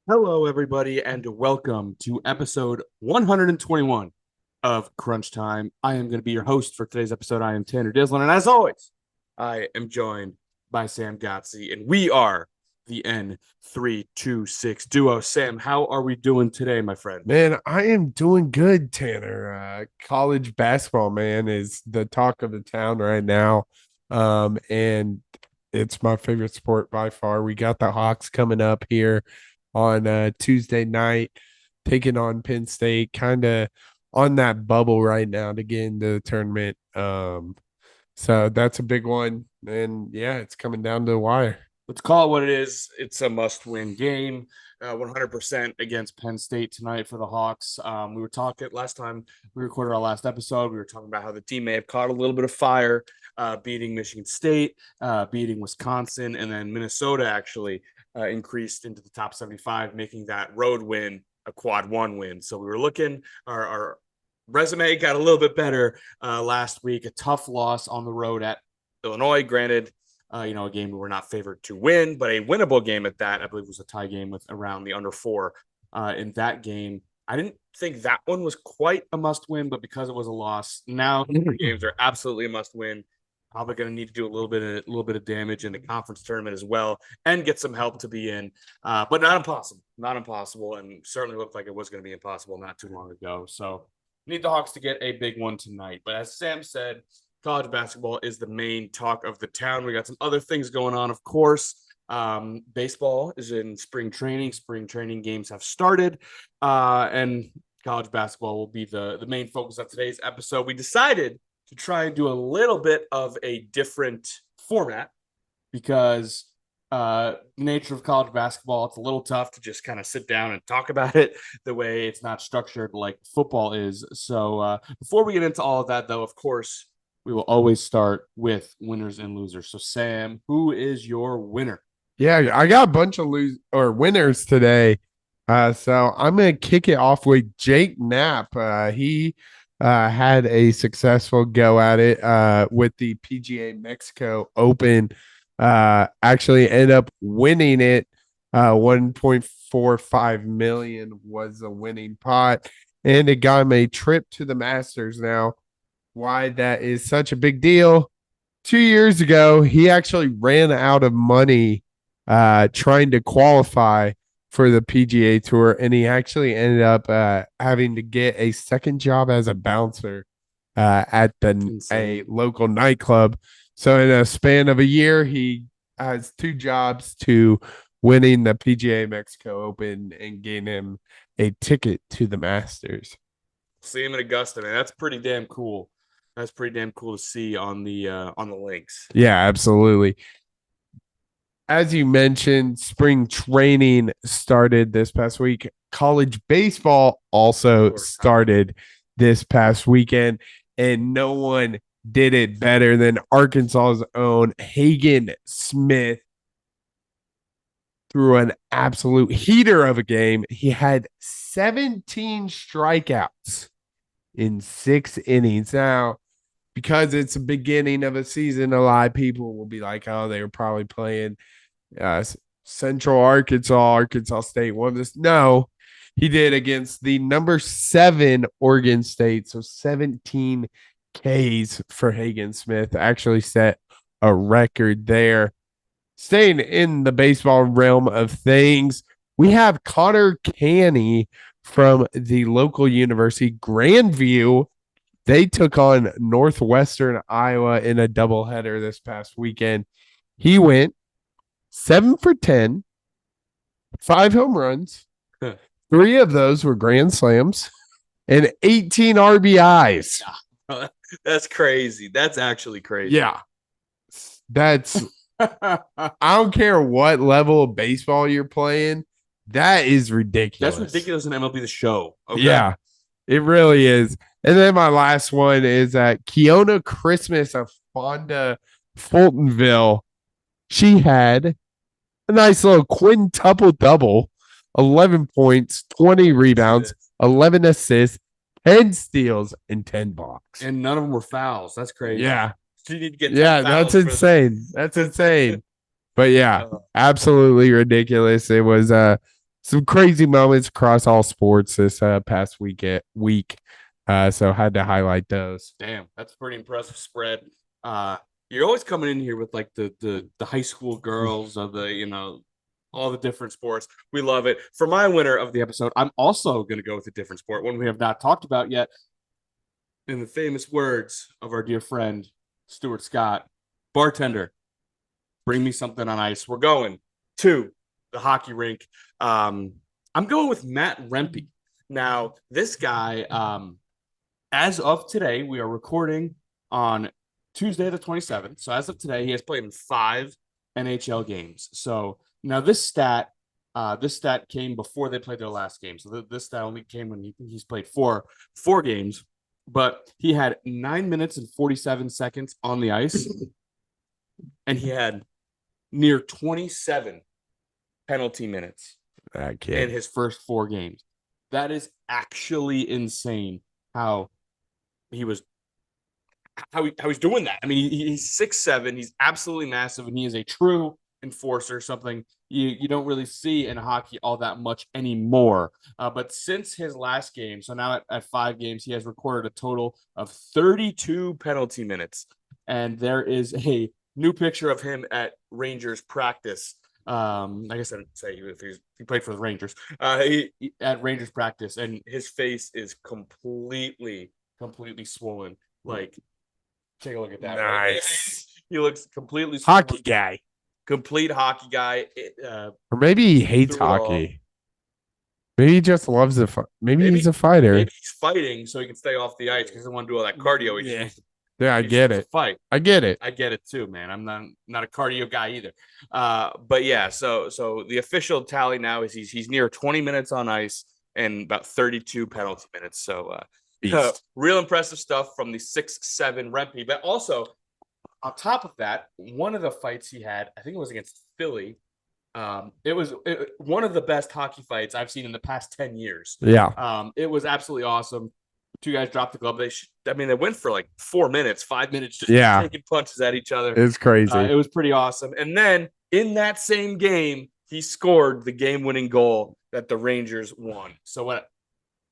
Hello, everybody, and welcome to episode 121 of Crunch Time. I am going to be your host for today's episode. I am Tanner Dislin, and as always, I am joined by Sam Gotze, and we are the N326 duo. Sam, how are we doing today, my friend? Man, I am doing good, Tanner. College basketball, man, is the talk of the town right now. And it's my favorite sport by far. We got the Hawks coming up here on Tuesday night, taking on Penn State, kind of on that bubble right now to get into the tournament. So that's a big one. And yeah, it's coming down to the wire. Let's call it what it is. It's a must-win game. 100% against Penn State tonight for the Hawks. We were talking last time we recorded our last episode. We were talking about how the team may have caught a little bit of fire, beating Michigan State, beating Wisconsin, and then Minnesota actually increased into the top 75, making that road win a quad one win. So we were looking, our resume got a little bit better last week. A tough loss on the road at Illinois, granted. A game we were not favored to win, but a winnable game at that. I believe it was a tie game with around the under 4 in that game. I didn't think that one was quite a must win, but because it was a loss, now the games are absolutely a must win. Probably going to need to do a little bit of damage in the conference tournament as well, and get some help to be in, but not impossible, and certainly looked like it was going to be impossible not too long ago. So need the Hawks to get a big one tonight. But as Sam said, college basketball is the main talk of the town. We got some other things going on, of course. Baseball is in spring training. Spring training games have started, and college basketball will be the main focus of today's episode. We decided to try and do a little bit of a different format because the nature of college basketball, it's a little tough to just kind of sit down and talk about it the way it's not structured like football is. So before we get into all of that, though, of course, we will always start with winners and losers. So, Sam, who is your winner? Yeah, I got a bunch of winners today. So I'm gonna kick it off with Jake Knapp. He had a successful go at it with the PGA Mexico Open. Actually ended up winning it. 1.45 million was the winning pot, and it got him a trip to the Masters. Now, why that is such a big deal? 2 years ago, he actually ran out of money trying to qualify for the PGA Tour, and he actually ended up having to get a second job as a bouncer at a local nightclub. So in a span of a year, he has two jobs to winning the PGA Mexico Open and getting him a ticket to the Masters. See him in Augusta, man. That's pretty damn cool. That's pretty damn cool to see on the links. Yeah, absolutely. As you mentioned, spring training started this past week. College baseball also started this past weekend, and no one did it better than Arkansas's own Hagen Smith. Through an absolute heater of a game, he had 17 strikeouts in 6 innings. Now, because it's the beginning of a season, a lot of people will be like, oh, they were probably playing Central Arkansas State won this. No, he did against the number 7 Oregon State. So 17 Ks for Hagen Smith. Actually set a record there. Staying in the baseball realm of things, we have Connor Canny from the local university, Grandview. They took on Northwestern Iowa in a doubleheader this past weekend. He went 7 for 10, 5 home runs. 3 of those were grand slams and 18 RBIs. That's crazy. That's actually crazy. Yeah. That's I don't care what level of baseball you're playing. That is ridiculous. That's ridiculous in MLB The Show. Okay. Yeah, it really is. And then my last one is Kieonna Christmas of Fonda Fultonville. She had a nice little quintuple double, 11 points, 20 rebounds, 11 assists, 10 steals, and 10 blocks. And none of them were fouls. That's crazy. Yeah. So you need to get that's insane. That's insane. But yeah, absolutely ridiculous. It was some crazy moments across all sports this past week. So had to highlight those. Damn, that's a pretty impressive spread. You're always coming in here with like the high school girls of the all the different sports. We love it. For my winner of the episode, I'm also going to go with a different sport, one we have not talked about yet. In the famous words of our dear friend Stuart Scott, bartender, bring me something on ice. We're going to the hockey rink. I'm going with Matt Rempe. Now, this guy, as of today, we are recording on Tuesday the 27th. So as of today, he has played in 5 NHL games. So now this stat came before they played their last game. So this stat only came when he's played four games. But he had 9 minutes and 47 seconds on the ice, and he had near 27 penalty minutes in his first 4 games. That is actually insane how he's doing that. I mean, he's 6'7", he's absolutely massive, and he is a true enforcer, something you don't really see in hockey all that much anymore. But since his last game, so now at 5 games, he has recorded a total of 32 penalty minutes. And there is a new picture of him at Rangers practice. Like I said, if he played for the Rangers, at Rangers practice, and his face is completely swollen. Like, take a look at that. Nice. Right? He looks completely swollen. Hockey guy. Complete hockey guy. Or maybe he hates hockey. Maybe he just loves the fight. Maybe he's a fighter. Maybe he's fighting so he can stay off the ice because he doesn't want to do all that cardio. Yeah, I get it. Fight. I get it. I get it too, man. I'm not a cardio guy either. But yeah, so the official tally now is he's near 20 minutes on ice and about 32 penalty minutes. So real impressive stuff from the 6'7" Rempe. But also, on top of that, one of the fights he had, I think it was against Philly. It was one of the best hockey fights I've seen in the past 10 years. Yeah. It was absolutely awesome. 2 guys dropped the glove. They went for like 4 minutes, 5 minutes, just taking punches at each other. It's crazy. It was pretty awesome. And then in that same game, he scored the game-winning goal that the Rangers won. So what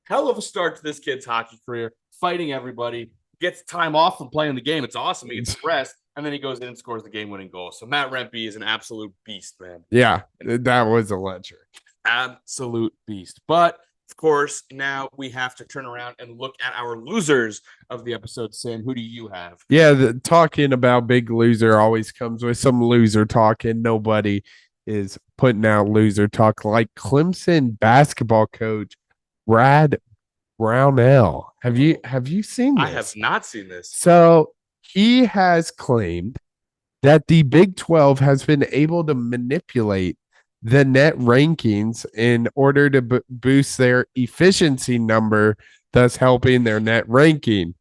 hell of a start to this kid's hockey career, fighting everybody. Gets time off from playing the game. It's awesome. He gets rest, and then he goes in and scores the game-winning goal. So Matt Rempe is an absolute beast, man. Yeah, that was a legend. Absolute beast. But, of course, now we have to turn around and look at our losers of the episode. Sam, who do you have? Yeah, talking about big loser always comes with some loser talk, and nobody is putting out loser talk like Clemson basketball coach Brad Brownell. Have you seen this? I have not seen this. So he has claimed that the Big 12 has been able to manipulate the net rankings in order to boost their efficiency number, thus helping their net ranking.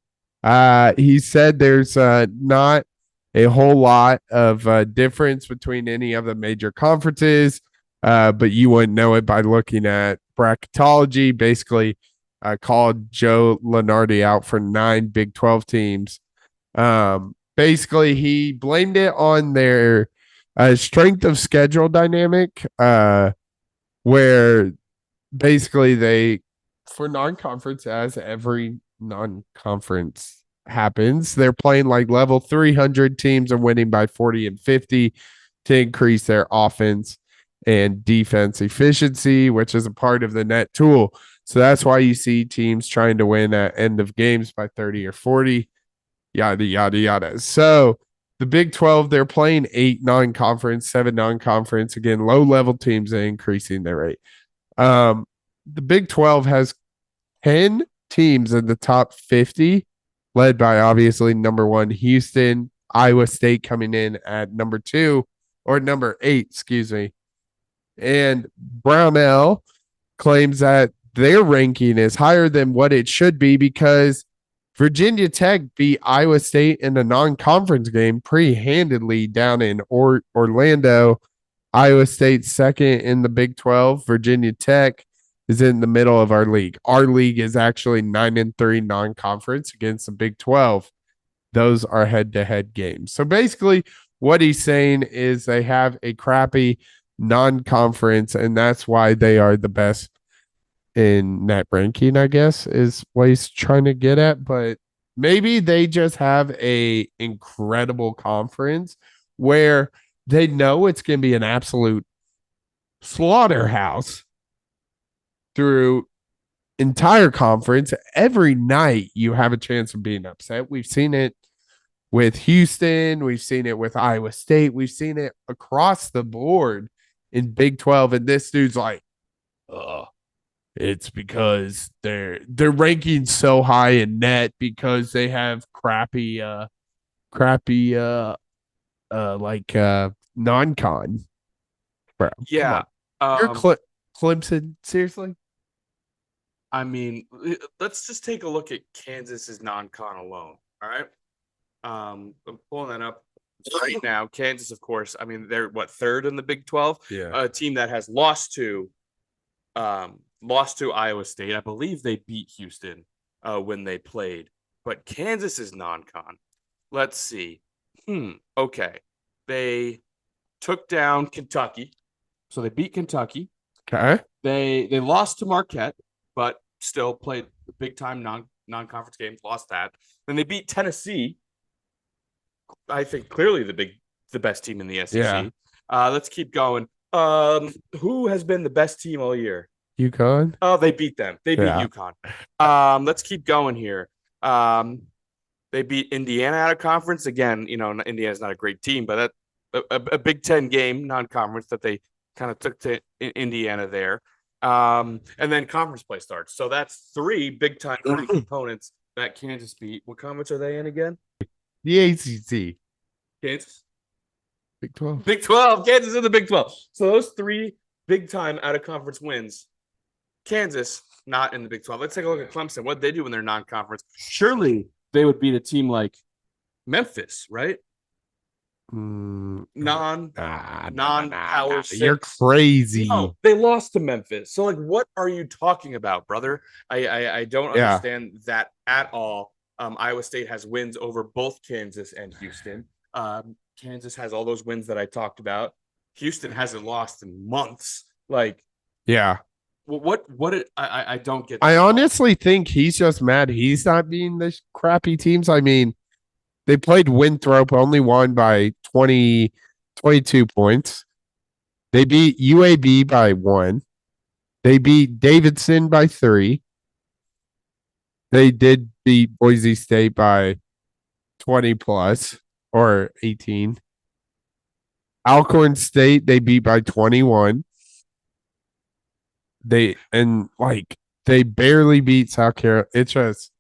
He said there's not a whole lot of difference between any of the major conferences, but you wouldn't know it by looking at bracketology. Basically, called Joe Lunardi out for 9 Big 12 teams. Basically, he blamed it on their strength of schedule dynamic, where basically they, for non-conference, as every non-conference happens, they're playing like level 300 teams are winning by 40 and 50 to increase their offense and defense efficiency, which is a part of the net tool. So that's why you see teams trying to win at end of games by 30 or 40, yada, yada, yada. So the Big 12, they're playing 8 non-conference, 7 non-conference. Again, low-level teams are increasing their rate. The Big 12 has 10 teams in the top 50, led by obviously number 1, Houston, Iowa State coming in at number 2, or number 8, excuse me. And Brownell claims that their ranking is higher than what it should be because Virginia Tech beat Iowa State in a non-conference game pretty handedly down in Orlando. Iowa State second in the Big 12. Virginia Tech is in the middle of our league. Our league is actually 9-3 non-conference against the Big 12. Those are head-to-head games. So basically what he's saying is they have a crappy non-conference, and that's why they are the best in net ranking, I guess, is what he's trying to get at. But maybe they just have a incredible conference where they know it's going to be an absolute slaughterhouse through entire conference. Every night you have a chance of being upset. We've seen it with Houston. We've seen it with Iowa State. We've seen it across the board in Big 12. And this dude's like, it's because they're ranking so high in net because they have crappy non-con. Bro, Yeah. you're Clemson, seriously? I mean, let's just take a look at Kansas's non-con alone. All right. I'm pulling that up right now. Kansas, of course. I mean, they're third in the Big 12? Yeah. A team that has lost to Iowa State. I believe they beat Houston when they played. But Kansas is non-con. Let's see. Okay. They took down Kentucky. So they beat Kentucky. Okay. They lost to Marquette, but still played big time non-conference games, lost that. Then they beat Tennessee. I think clearly the best team in the SEC. Yeah. Let's keep going. Who has been the best team all year? UConn. Oh, they beat them. They beat UConn. Let's keep going here. They beat Indiana out of conference. Again, Indiana's not a great team, but a Big Ten game, non-conference, that they kind of took to Indiana there. And then conference play starts. So that's 3 big time opponents that Kansas beat. What conference are they in again? The ACC. Kansas. Big 12. Big 12. Kansas in the Big 12. So those 3 big time out of conference wins. Kansas not in the Big 12. Let's take a look at Clemson. What they do when they're non-conference. Surely they would beat a team like Memphis, right? Non-power. You're crazy. No, they lost to Memphis. So, what are you talking about, brother? I don't understand that at all. Iowa State has wins over both Kansas and Houston. Kansas has all those wins that I talked about. Houston hasn't lost in months. Yeah. What I don't get. I honestly think he's just mad he's not being the crappy teams. I mean, they played Winthrop, only won by 22 points. They beat UAB by 1. They beat Davidson by 3. They did beat Boise State by 20 plus or 18. Alcorn State, they beat by 21. They barely beat South Carolina. It's just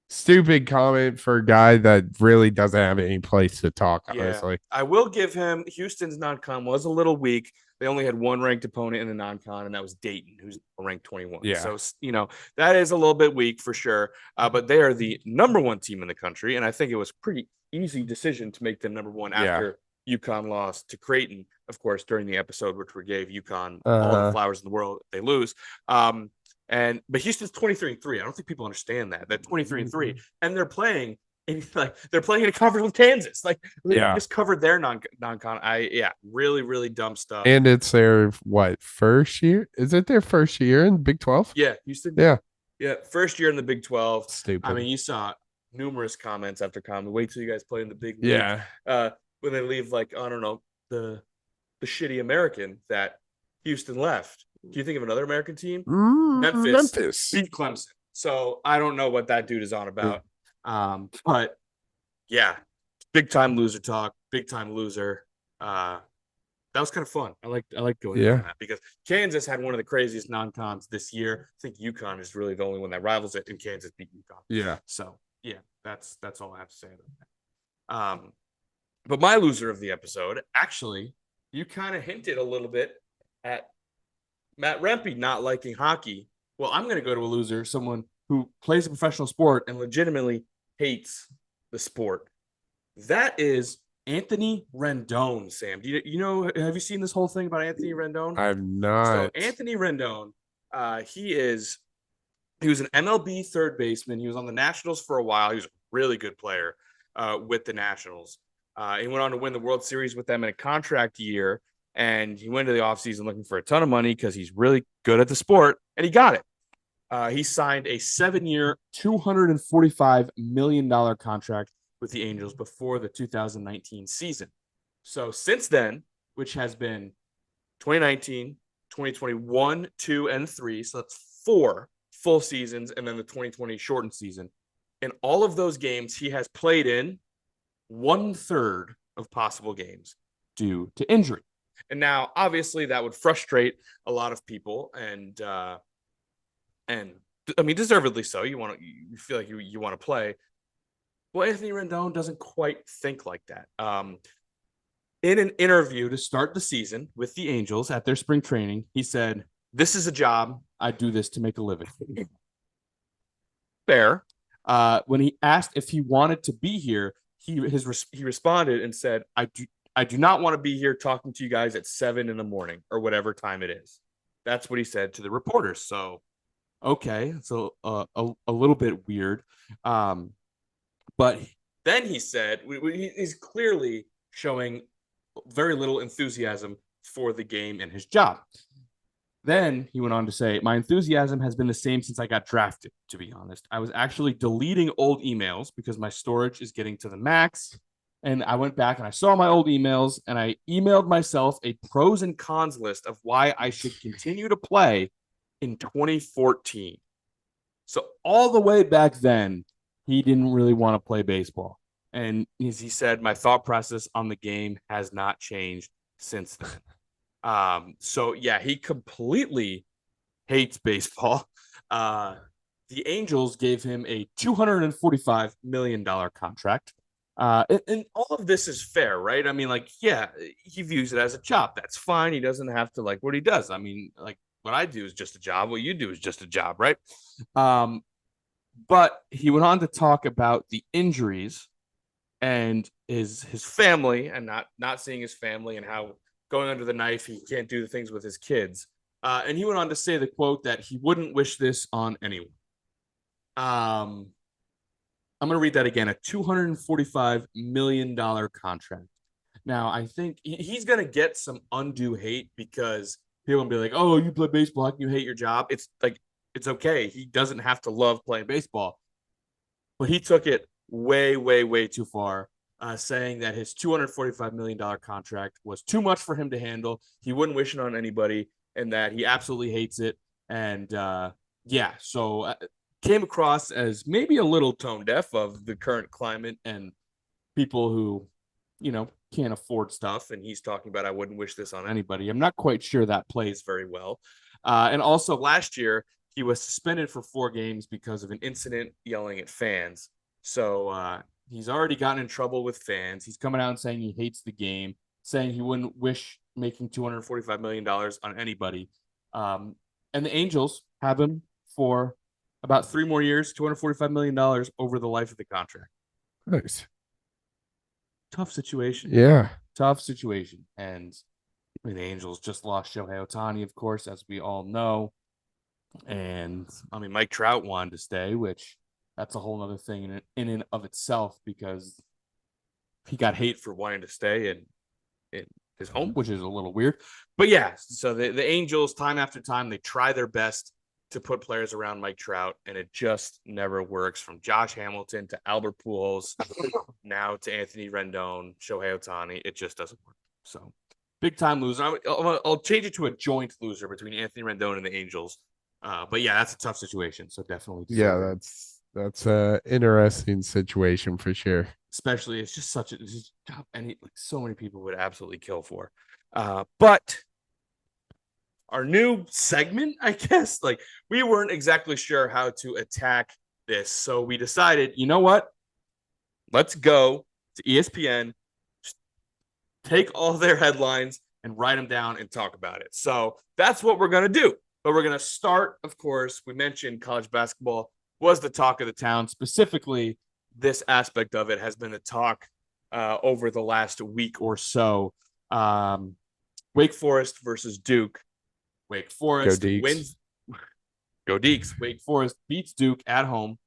stupid comment for a guy that really doesn't have any place to talk, honestly. I will give him Houston's non-con was a little weak. They only had one ranked opponent in the non-con, and that was Dayton, who's ranked 21. Yeah. So, that is a little bit weak for sure. But they are the number 1 team in the country, and I think it was a pretty easy decision to make them number 1 after UConn lost to Creighton, of course, during the episode, which we gave UConn all the flowers in the world if they lose. But Houston's 23-3. I don't think people understand that. They're 23-3, and they're playing in a conference with Kansas. They just covered their non-con. Really, really dumb stuff. And it's their first year? Is it their first year in Big 12? Yeah, Houston. Yeah, first year in the Big 12. Stupid. I mean, you saw numerous comments after comment. Wait till you guys play in the big league. Yeah. When they leave, I don't know, the shitty American that Houston left. Do you think of another American team? Memphis beat Clemson. So I don't know what that dude is on about. But yeah, big time loser talk, big time loser. That was kind of fun. I like going on that because Kansas had one of the craziest non-cons this year. I think UConn is really the only one that rivals it, and Kansas beat UConn. Yeah. So yeah, that's all I have to say about that. But my loser of the episode, actually, you kind of hinted a little bit at Matt Rempe not liking hockey. Well, I'm going to go to a loser, someone who plays a professional sport and legitimately hates the sport. That is Anthony Rendon, Sam. Do you know, have you seen this whole thing about Anthony Rendon? I've not. So Anthony Rendon, he was an MLB third baseman. He was on the Nationals for a while. He was a really good player with the Nationals. He went on to win the World Series with them in a contract year. And he went to the offseason looking for a ton of money because he's really good at the sport, and he got it. He signed a 7-year, $245 million contract with the Angels before the 2019 season. So since then, which has been 2019, 2021, 2, and 3, so that's 4 full seasons, and then the 2020 shortened season. In all of those games, he has played in 1/3 of possible games due to injury. And now, obviously, that would frustrate a lot of people, and I mean, deservedly so. You feel like you want to play. Well, Anthony Rendon doesn't quite think like that. In an interview to start the season with the Angels at their spring training, he said, "This is a job. I do this to make a living." Fair. When he asked if he wanted to be here, he responded and said, I do not want to be here talking to you guys at 7 a.m. or whatever time it is." That's what he said to the reporters. So, okay, so a little bit weird. But then he said he's clearly showing very little enthusiasm for the game and his job. Then he went on to say, "My enthusiasm has been the same since I got drafted, to be honest. I was actually deleting old emails because my storage is getting to the max. And I went back and I saw my old emails and I emailed myself a pros and cons list of why I should continue to play in 2014. So all the way back then, he didn't really want to play baseball. And as he said, my thought process on the game has not changed since then. So yeah, he completely hates baseball. The Angels gave him a $245 million contract. And all of this is fair, right? I mean, like, yeah, he views it as a job. That's fine. He doesn't have to like what he does. I mean, like, what I do is just a job. What you do is just a job, right? But he went on to talk about the injuries and his family and not seeing his family and how going under the knife, he can't do the things with his kids. And he went on to say the quote that he wouldn't wish this on anyone. I'm going to read that again, a $245 million contract. Now, I think he's going to get some undue hate because people will be like, oh, you play baseball. How can you hate your job? It's like, it's okay. He doesn't have to love playing baseball. But he took it way, way, way too far, saying that his $245 million contract was too much for him to handle. He wouldn't wish it on anybody and that he absolutely hates it. And yeah, so came across as maybe a little tone deaf of the current climate and people who, can't afford stuff. And he's talking about, I wouldn't wish this on anybody. I'm not quite sure that plays very well. And also last year, he was suspended for 4 games because of an incident yelling at fans. So he's already gotten in trouble with fans. He's coming out and saying he hates the game, saying he wouldn't wish making $245 million on anybody. And the Angels have him for about 3 more years, $245 million over the life of the contract. Nice. Tough situation. Yeah. Tough situation. And the Angels just lost Shohei Ohtani, of course, as we all know. And I mean, Mike Trout wanted to stay, which that's a whole other thing in and of itself because he got hate for wanting to stay in his home, which is a little weird. But yeah, so the Angels, time after time, they try their best to put players around Mike Trout, and it just never works. From Josh Hamilton to Albert Pujols, now to Anthony Rendon, Shohei Ohtani, it just doesn't work. So big time loser. I'll change it to a joint loser between Anthony Rendon and the Angels. But yeah, that's a tough situation. So definitely. Yeah, that's a interesting situation for sure. Especially, it's just such a job, and so many people would absolutely kill for. But our new segment, I guess, like we weren't exactly sure how to attack this, so we decided, you know what? Let's go to ESPN, just take all their headlines and write them down and talk about it. So that's what we're gonna do. But we're gonna start, of course. We mentioned college basketball was the talk of the town. Specifically, this aspect of it has been the talk over the last week or so. Wake Forest versus Duke. Wake Forest wins. Go Deeks. Wake Forest beats Duke at home,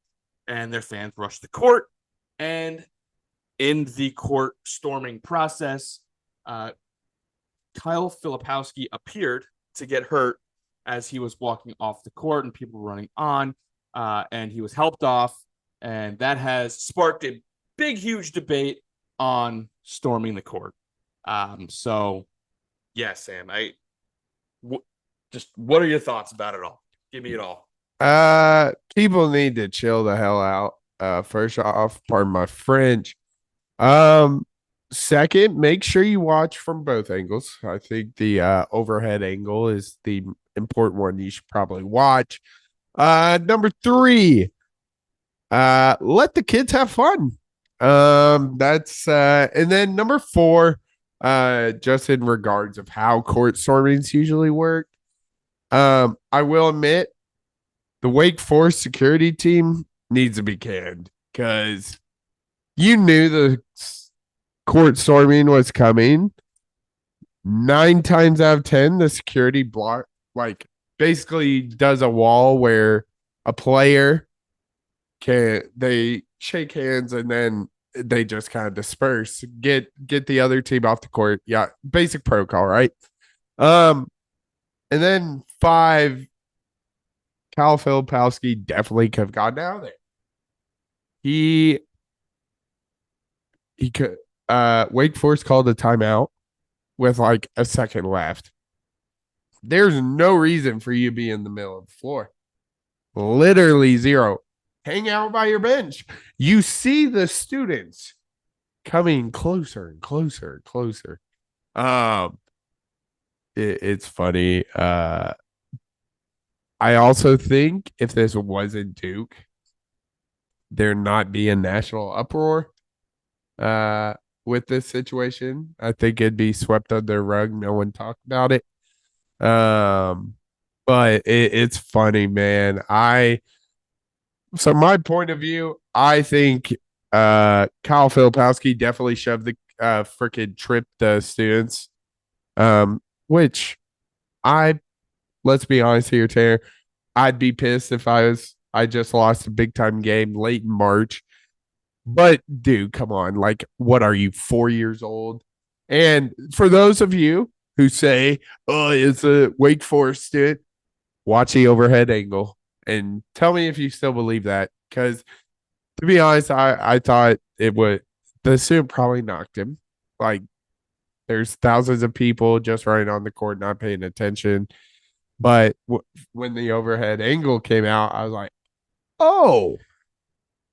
and their fans rush the court. And in the court storming process, Kyle Filipowski appeared to get hurt as he was walking off the court and people were running on, and he was helped off, and that has sparked a big, huge debate on storming the court. So, yeah, Sam, what are your thoughts about it all? Give me it all. People need to chill the hell out. First off, pardon my French. Second, make sure you watch from both angles. I think the overhead angle is the important one you should probably watch. Number three, let the kids have fun. That's and then number four, just in regards of how court stormings usually work. I will admit the Wake Forest security team needs to be canned because you knew the court storming was coming. 9 times out of 10, the security block basically does a wall where a player they shake hands and then they just kind of disperse, get the other team off the court. Yeah, basic protocol, right? And then 5, Kyle Filipowski definitely could have gotten out of there. He could Wake Forest called a timeout with like a second left. There's no reason for you to be in the middle of the floor. Literally zero. Hang out by your bench. You see the students coming closer and closer and closer. It's funny. I also think if this wasn't Duke, there'd not be a national uproar with this situation. I think it'd be swept under the rug. No one talked about it. But it's funny, man. So my point of view, I think Kyle Filipowski definitely shoved the freaking trip the students. Which let's be honest here, Taylor, I'd be pissed if I just lost a big time game late in March. But dude, come on. Like, what are you, 4 years old? And for those of you who say, oh, it's a Wake Forest student, watch the overhead angle and tell me if you still believe that. Because to be honest, I thought the student probably knocked him. Like, there's thousands of people just running on the court, not paying attention. But when the overhead angle came out, I was like, oh.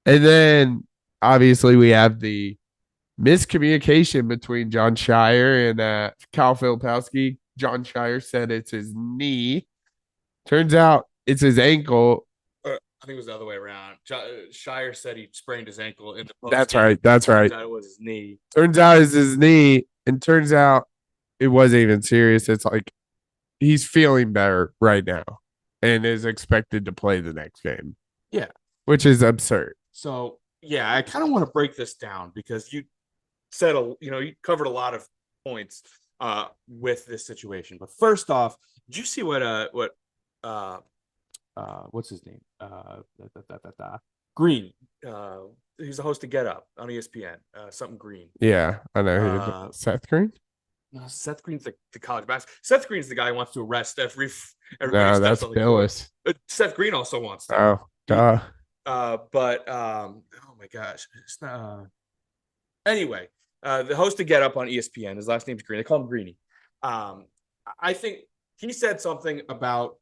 And then obviously we have the miscommunication between John Shire and Kyle Filipowski. John Shire said it's his knee. Turns out it's his ankle. I think it was the other way around. Shire said he sprained his ankle in the post. That's right. That's right. It was his knee. Turns out it's his knee, and turns out it wasn't even serious. It's like he's feeling better right now and is expected to play the next game. Yeah. Which is absurd. So, yeah, I kind of want to break this down because you said, you covered a lot of points with this situation. But first off, did you see what's his name? Green. He's the host of Get Up on ESPN. Something Green. Yeah, I know. Seth Green? No, Seth Green's the college basketball. Seth Green's the guy who wants to arrest everybody. No, that's Billis. Seth Green also wants to. Oh, duh. Oh my gosh. It's not, anyway, the host of Get Up on ESPN, his last name's Green. They call him Greeny. I think he said something about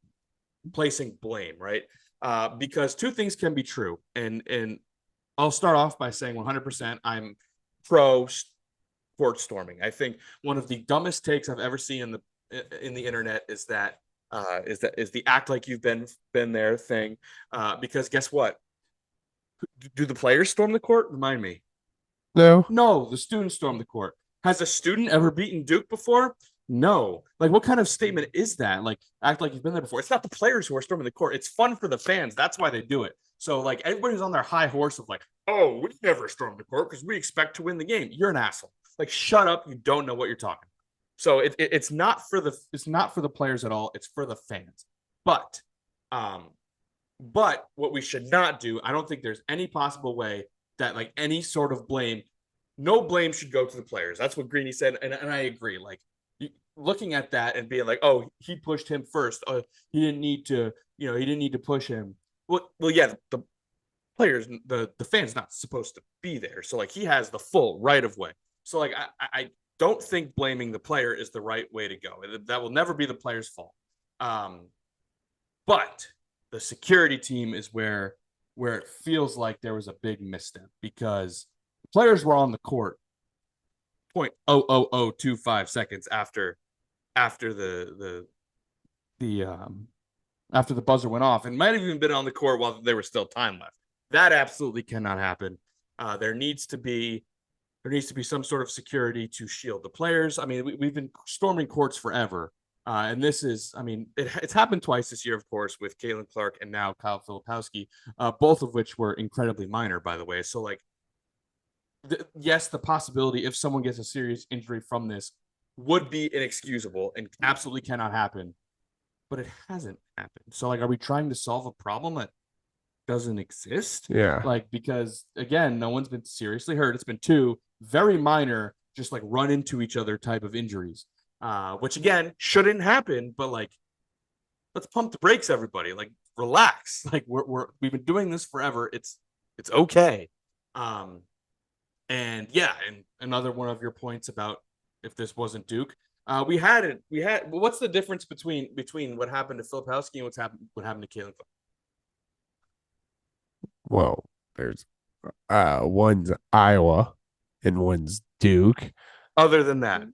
placing blame, right? Because two things can be true. And I'll start off by saying 100% I'm pro court storming. I think one of the dumbest takes I've ever seen in the internet is the act like you've been there thing. Because guess what? Do the players storm the court? Remind me. No, the students storm the court. Has a student ever beaten Duke before? No. Like, what kind of statement is that? Like, act like you've been there before. It's not the players who are storming the court. It's fun for the fans. That's why they do it. So, like, everybody's on their high horse of like, oh, we never stormed the court because we expect to win the game. You're an asshole. Like, shut up. You don't know what you're talking about. So it's not for the players at all. It's for the fans. But what we should not do, I don't think there's any possible way that like any sort of blame, no blame should go to the players. That's what Greeny said, and I agree. Like looking at that and being like, oh, he pushed him first. He didn't need to, he didn't need to push him. Well, yeah, the players, the fans not supposed to be there. So like he has the full right of way. So like I don't think blaming the player is the right way to go. That will never be the player's fault. But the security team is where it feels like there was a big misstep because players were on the court 0.00025 seconds after the after the buzzer went off, and might have even been on the court while there was still time left. That absolutely cannot happen. There needs to be some sort of security to shield the players. I mean, we've been storming courts forever. And this is, I mean, it's happened twice this year, of course, with Caitlin Clark and now Kyle Filipowski, both of which were incredibly minor, by the way. So, like, yes, the possibility if someone gets a serious injury from this would be inexcusable and absolutely cannot happen, but it hasn't happened. So, like, are we trying to solve a problem that doesn't exist? Yeah. Like, because again, no one's been seriously hurt. It's been two very minor, just like run into each other type of injuries, which again shouldn't happen. But like, let's pump the brakes, everybody. Like, relax. Like, we've been doing this forever. It's okay. And yeah, and another one of your points about if this wasn't Duke, we had. What's the difference between what happened to Filipowski and what happened to Caitlin? Well, there's one's Iowa and one's Duke. Other than that,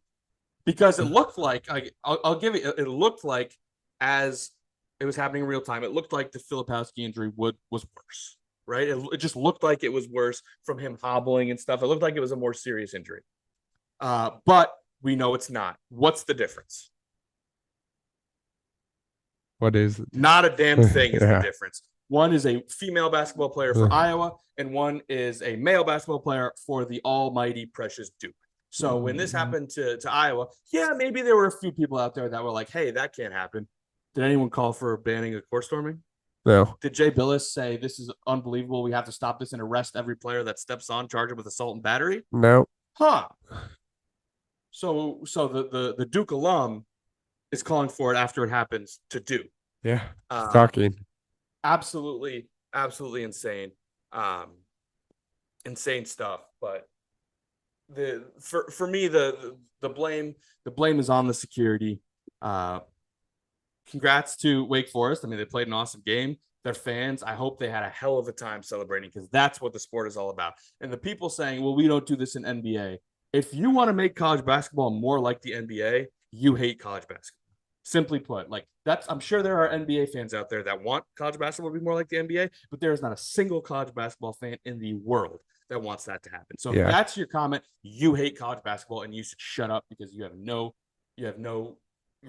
because it looked like I'll give it. It looked like as it was happening in real time, it looked like the Filipowski injury was worse. Right? It just looked like it was worse from him hobbling and stuff. It looked like it was a more serious injury. But we know it's not. What's the difference? What is it? Not a damn thing is Yeah. the difference. One is a female basketball player for Iowa, and one is a male basketball player for the almighty precious Duke. So when this happened to Iowa, yeah, maybe there were a few people out there that were like, hey, that can't happen. Did anyone call for banning of court storming? No. Did Jay Billis say this is unbelievable? We have to stop this and arrest every player that steps on, charge him with assault and battery? No. Huh. So the Duke alum is calling for it after it happens to Duke. Yeah. Talking. Absolutely insane. Insane stuff. But for me, the blame is on the security. Congrats to Wake Forest. I mean, they played an awesome game. Their fans, I hope they had a hell of a time celebrating because that's what the sport is all about. And the people saying, well, we don't do this in NBA. If you want to make college basketball more like the NBA, you hate college basketball. Simply put, like I'm sure there are NBA fans out there that want college basketball to be more like the NBA, but there is not a single college basketball fan in the world that wants that to happen. So if that's your comment, you hate college basketball and you should shut up because your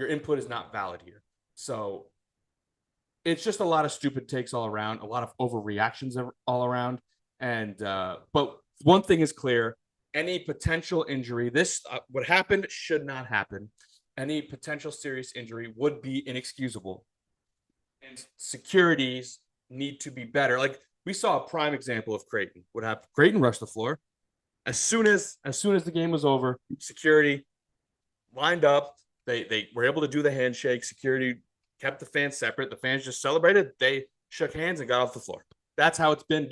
input is not valid here. So it's just a lot of stupid takes all around, a lot of overreactions all around. And but one thing is clear: any potential injury, what happened should not happen. Any potential serious injury would be inexcusable, and securities need to be better. Like we saw a prime example of Creighton. What happened? Creighton rushed the floor as soon as the game was over. Security lined up. They were able to do the handshake. Security kept the fans separate. The fans just celebrated. They shook hands and got off the floor. That's how it's been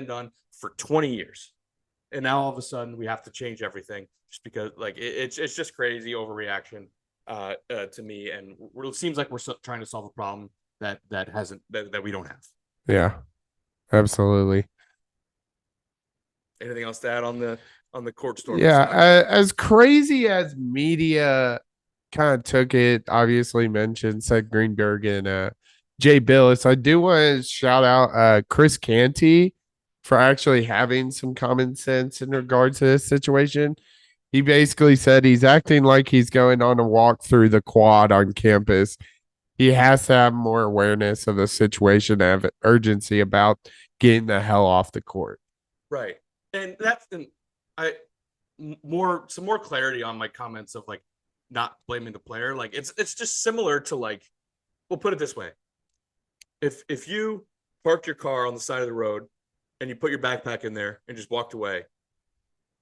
done for 20 years. And now all of a sudden we have to change everything just because like it's just crazy overreaction to me. And it seems like we're trying to solve a problem that we don't have. Yeah, absolutely. Anything else to add on the court storm? Yeah, as crazy as media kind of took it, obviously mentioned Seth Greenberg and Jay Billis. I do want to shout out Chris Canty for actually having some common sense in regards to this situation. He basically said he's acting like he's going on a walk through the quad on campus. He has to have more awareness of the situation, have urgency about getting the hell off the court. Right. And some more clarity on my comments of like not blaming the player. Like it's just similar to like, we'll put it this way. If you parked your car on the side of the road and you put your backpack in there and just walked away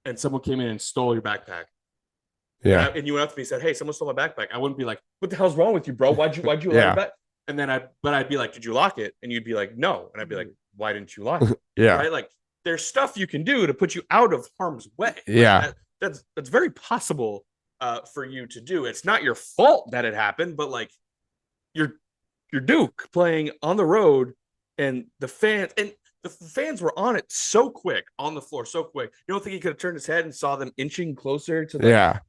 and someone came in and stole your backpack, Yeah. And you went up to me and said, "Hey, someone stole my backpack." I wouldn't be like, "What the hell's wrong with you, bro? Why'd you allow your Yeah. back?" And then I'd be like, "Did you lock it?" And you'd be like, "No." And I'd be like, "Why didn't you lock it?" Yeah. Right? Like, there's stuff you can do to put you out of harm's way. Yeah. That's very possible for you to do. It's not your fault that it happened, but like you're Duke playing on the road, and the fans were on it so quick, on the floor so quick. You don't think he could have turned his head and saw them inching closer to Yeah.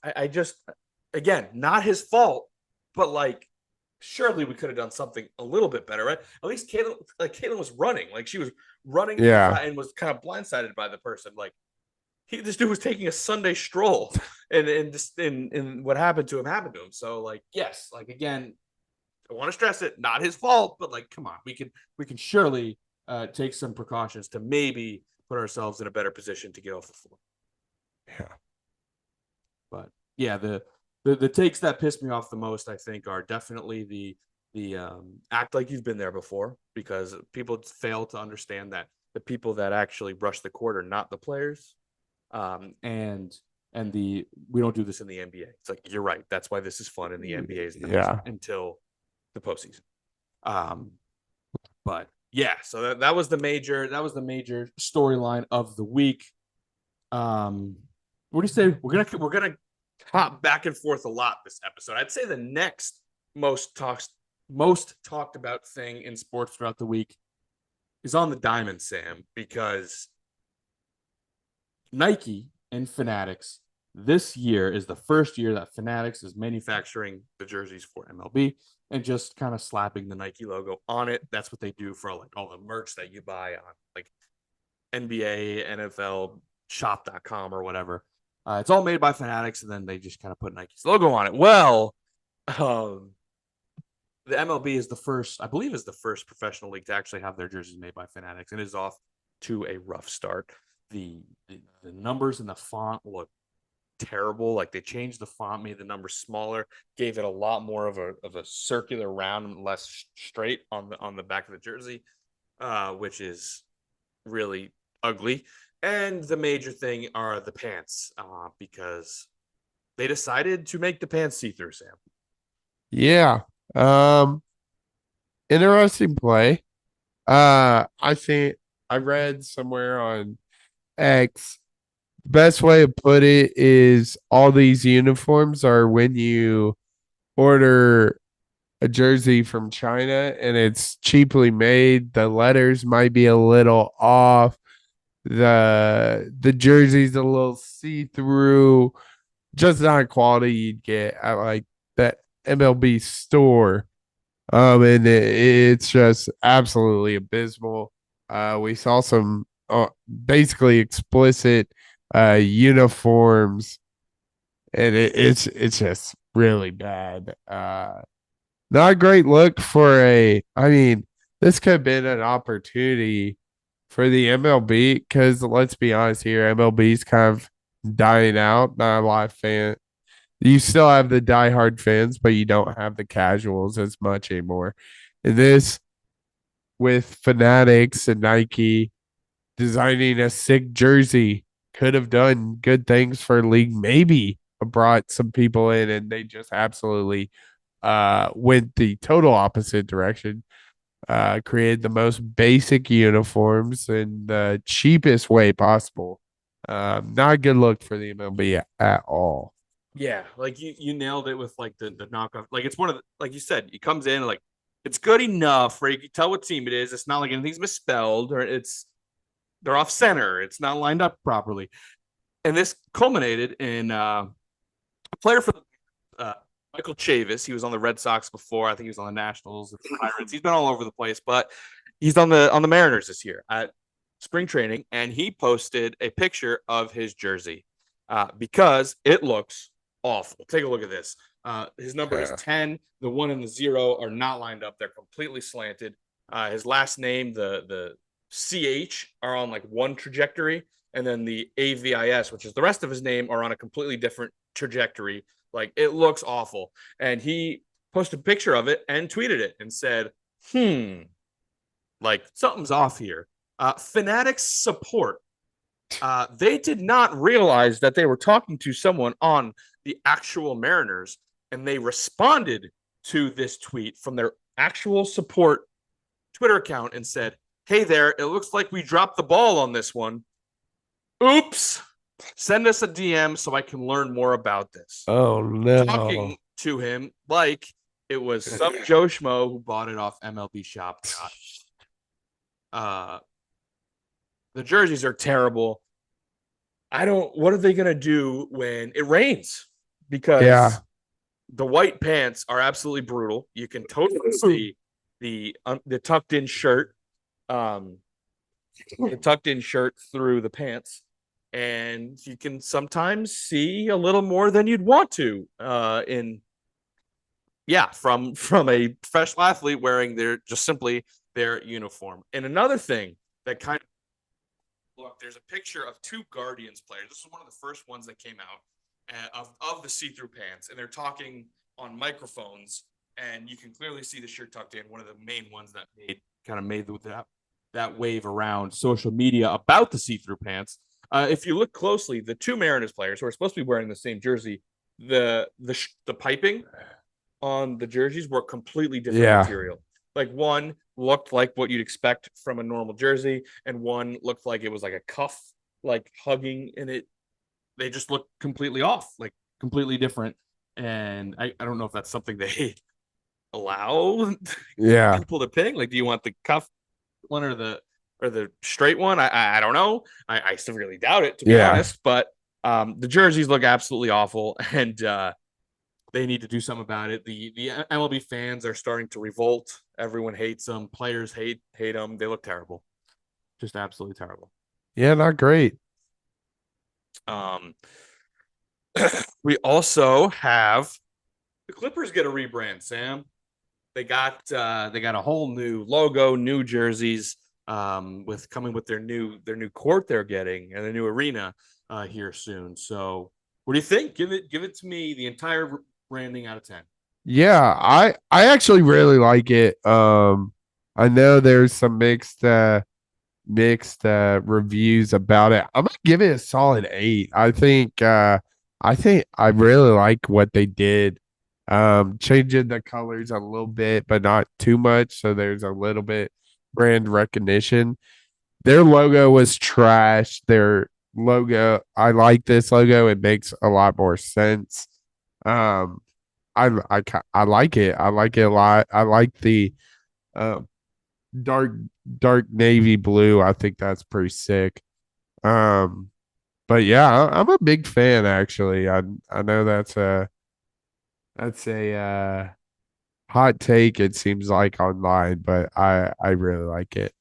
I just, again, not his fault, but like surely we could have done something a little bit better, right? At least Caitlin was running, like she was running Yeah. and was kind of blindsided by the person. Like this dude was taking a Sunday stroll, and what happened to him. So like, yes, like again, I want to stress it, not his fault, but like, come on, we can surely take some precautions to maybe put ourselves in a better position to get off the floor. Yeah. But yeah, the takes that piss me off the most, I think, are definitely the act like you've been there before, because people fail to understand that the people that actually rush the court are not the players, and we don't do this in the NBA. It's like, you're right. That's why this is fun in the NBA is until the postseason. But yeah, so that was the major storyline of the week. What do you say? We're gonna hop back and forth a lot this episode. I'd say the next most talked about thing in sports throughout the week is on the diamond, Sam, because Nike and Fanatics, this year is the first year that Fanatics is manufacturing the jerseys for MLB and just kind of slapping the Nike logo on it. That's what they do for like all the merch that you buy on like NBA, NFL, shop.com or whatever. It's all made by Fanatics, and then they just kind of put Nike's logo on it. Well, the MLB is the first, I believe, is the first professional league to actually have their jerseys made by Fanatics, and is off to a rough start. The numbers in the font look terrible. Like, they changed the font, made the numbers smaller, gave it a lot more of a circular round and less straight on the back of the jersey, which is really ugly. And the major thing are the pants, because they decided to make the pants see-through, Sam. Yeah. Interesting play. I think I read somewhere on X, best way to put it is all these uniforms are when you order a jersey from China and it's cheaply made, the letters might be a little off. The jersey's a little see-through, just not quality you'd get at like that MLB store. And it's just absolutely abysmal. We saw some basically explicit uniforms, and it's just really bad. Not a great look for I mean, this could have been an opportunity for the MLB, because let's be honest here, MLB's kind of dying out. Not a lot of fans. You still have the diehard fans, but you don't have the casuals as much anymore. And this, with Fanatics and Nike designing a sick jersey, could have done good things for the league. Maybe brought some people in, and they just absolutely went the total opposite direction. Created the most basic uniforms in the cheapest way possible. Not a good look for the MLB at all. Yeah, like you nailed it with like the knockoff. Like, it's one of the, like you said, it comes in like it's good enough where you can tell what team it is. It's not like anything's misspelled, or they're off center. It's not lined up properly. And this culminated in a player for Michael Chavis. He was on the Red Sox before. I think he was on the Nationals, the Pirates. He's been all over the place, but he's on the Mariners this year at spring training, and he posted a picture of his jersey because it looks awful. Take a look at this. His number is 10. The 1 and the 0 are not lined up. They're completely slanted. His last name, the CH, are on like one trajectory, and then the AVIS, which is the rest of his name, are on a completely different trajectory. Like, it looks awful. And he posted a picture of it and tweeted it and said, like, something's off here. Fanatics support. They did not realize that they were talking to someone on the actual Mariners, and they responded to this tweet from their actual support Twitter account and said, "Hey there, it looks like we dropped the ball on this one. Oops. Send us a DM so I can learn more about this." Oh no. Talking to him like it was some Joe Schmo who bought it off MLB Shop. The jerseys are terrible. What are they going to do when it rains? Because the white pants are absolutely brutal. You can totally see the tucked in shirt, the tucked in shirt through the pants. And you can sometimes see a little more than you'd want to from a professional athlete wearing their uniform. And another thing that kind of look, there's a picture of two Guardians players. This is one of the first ones that came out of the see-through pants, and they're talking on microphones, and you can clearly see the shirt tucked in. One of the main ones that made that wave around social media about the see-through pants. If you look closely, the two Mariners players who are supposed to be wearing the same jersey, the piping on the jerseys were completely different material. Like one looked like what you'd expect from a normal jersey, and one looked like it was like a cuff, like hugging in it. They just look completely off, like completely different. And I don't know if that's something they allow people to pick. Like, do you want the cuff one or the straight one? I don't know. I severely doubt it, to be honest. But the jerseys look absolutely awful, and they need to do something about it. The MLB fans are starting to revolt. Everyone hates them. Players hate them. They look terrible. Just absolutely terrible. Yeah, not great. We also have the Clippers get a rebrand, Sam. They got a whole new logo, new jerseys, coming with their new court they're getting and the new arena here soon. So what do you think? Give it to me, the entire branding out of 10. Yeah, I actually really like it. I know there's some mixed reviews about it. I'm gonna give it a solid 8. I think I really like what they did. Changing the colors a little bit, but not too much, so there's a little bit brand recognition. Their logo was trash. Their logo, I like this logo. It makes a lot more sense. I like it. I like it a lot. I like the dark navy blue. I think that's pretty sick. But yeah, I'm a big fan actually. I know that's a hot take, it seems like, online, but I really like it.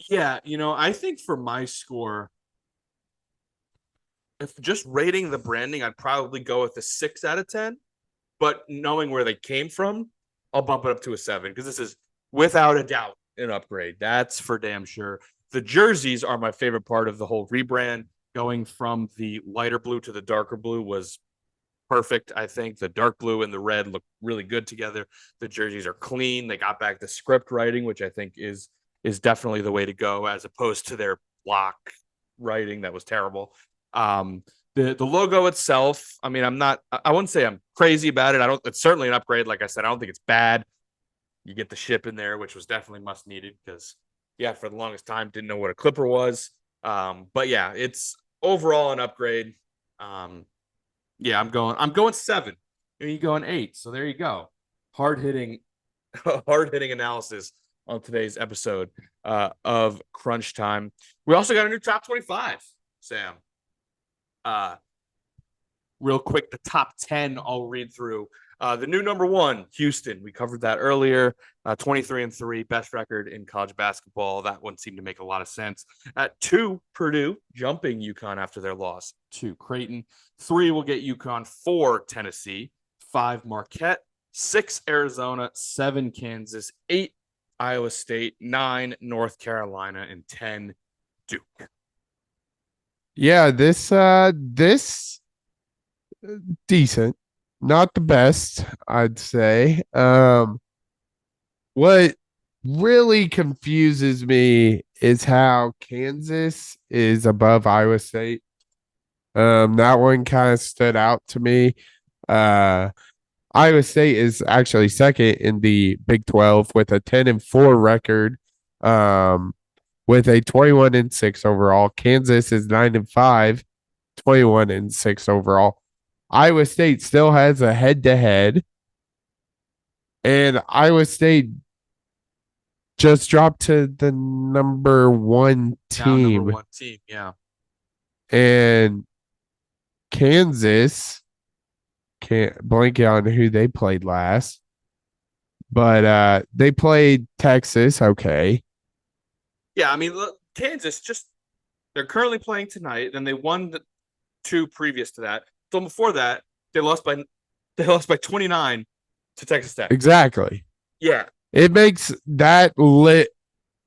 Yeah, I think for my score, if just rating the branding, I'd probably go with a 6 out of 10. But knowing where they came from, I'll bump it up to a 7 because this is without a doubt an upgrade. That's for damn sure. The jerseys are my favorite part of the whole rebrand. Going from the lighter blue to the darker blue was perfect. I think the dark blue and the red look really good together. The jerseys are clean. They got back the script writing, which I think is definitely the way to go, as opposed to their block writing that was terrible. The logo itself, I mean, I wouldn't say I'm crazy about it. It's certainly an upgrade. Like I said, I don't think it's bad. You get the ship in there, which was definitely must needed because, for the longest time, didn't know what a Clipper was. But yeah, it's overall an upgrade. I'm going 7. And you going 8. So there you go. Hard hitting analysis on today's episode of Crunch Time. We also got a new top 25, Sam. Real quick, the top 10 I'll read through. The new number 1, Houston. We covered that earlier. 23-3, best record in college basketball. That one seemed to make a lot of sense. At 2, Purdue, jumping UConn after their loss to Creighton. 3 will get UConn. 4, Tennessee. 5, Marquette. 6, Arizona. 7, Kansas. 8, Iowa State. 9, North Carolina. And 10, Duke. Yeah, this decent, not the best, I'd say. What really confuses me is how Kansas is above Iowa State. That one kind of stood out to me. Uh, Iowa State is actually second in the Big 12 with a 10-4 record, with a 21-6 overall. Kansas is 9-5, 21-6 overall. Iowa State still has a head-to-head, and Iowa State just dropped to the number one Now number team, one team. Yeah. and Kansas can't blank on who they played last, but they played Texas. Okay. Yeah. I mean, look, Kansas they're currently playing tonight. Then they won the two previous to that. So before that, they lost by 29 to Texas Tech. Exactly. Yeah. It makes that lit.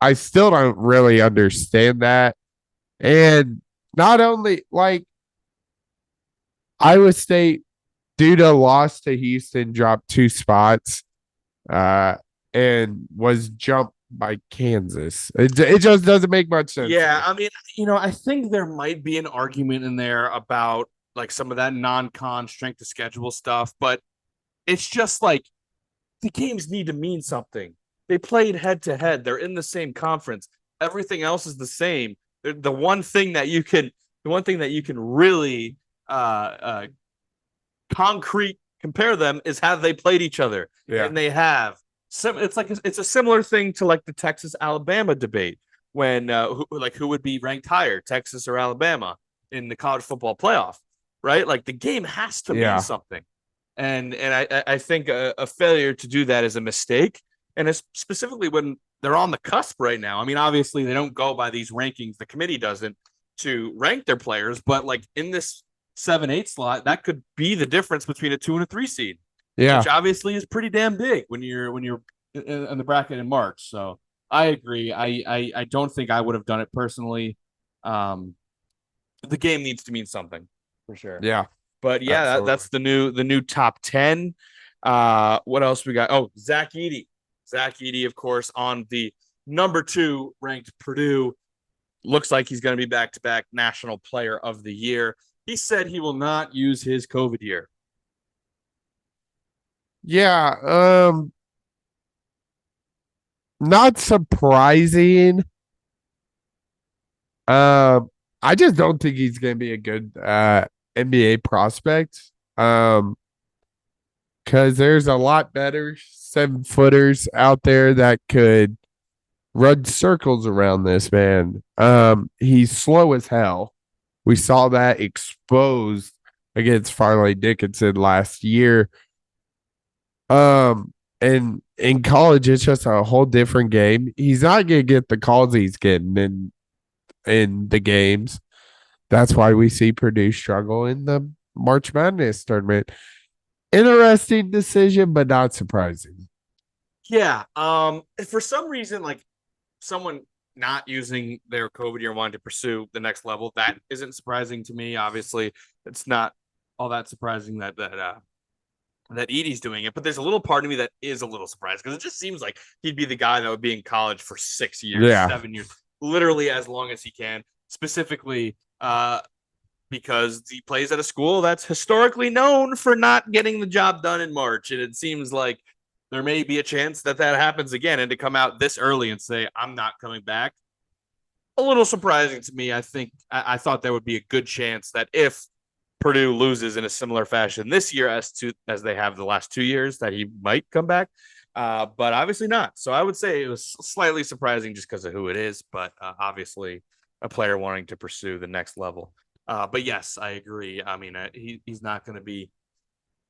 I still don't really understand that. And not only like Iowa State, due to loss to Houston, dropped 2 spots, and was jumped by Kansas. It just doesn't make much sense. Yeah, I mean, I think there might be an argument in there about like some of that non-con strength of schedule stuff, but it's just like the games need to mean something. They played head to head. They're in the same conference. Everything else is the same. The one thing that you can really concrete compare them is how they played each other. Yeah. And they have. It's a similar thing to like the Texas Alabama debate when who would be ranked higher, Texas or Alabama in the college football playoff, right? Like the game has to mean something. And I think a failure to do that is a mistake. And it's specifically when they're on the cusp right now. I mean, obviously they don't go by these rankings. The committee doesn't to rank their players, but like in this 7-8 slot, that could be the difference between a 2 and a 3 seed. Yeah. Which obviously is pretty damn big when you're in the bracket in March. So I agree. I don't think I would have done it personally. The game needs to mean something for sure. Yeah. But yeah, that's the new top 10. What else we got? Oh, Zach Edey. Zach Edey, of course, on the number 2 ranked Purdue. Looks like he's going to be back-to-back National Player of the Year. He said he will not use his COVID year. Yeah, not surprising. I just don't think he's gonna be a good NBA prospect. Because there's a lot better 7-footers out there that could run circles around this man. He's slow as hell. We saw that exposed against Farley Dickinson last year. And in college, it's just a whole different game. He's not gonna get the calls he's getting in the games. That's why we see Purdue struggle in the March Madness tournament. Interesting decision, but not surprising. Yeah. For some reason, like someone not using their COVID year wanting to pursue the next level, that isn't surprising to me. Obviously, it's not all that surprising that Edey's doing it, but there's a little part of me that is a little surprised because it just seems like he'd be the guy that would be in college for 6 years, 7 years, literally as long as he can, specifically because he plays at a school that's historically known for not getting the job done in March. And it seems like there may be a chance that happens again. And to come out this early and say, I'm not coming back, a little surprising to me. I think I thought there would be a good chance that if Purdue loses in a similar fashion this year as they have the last 2 years, that he might come back, but obviously not. So I would say it was slightly surprising just because of who it is, but obviously a player wanting to pursue the next level. But yes, I agree. I mean, he's not going to be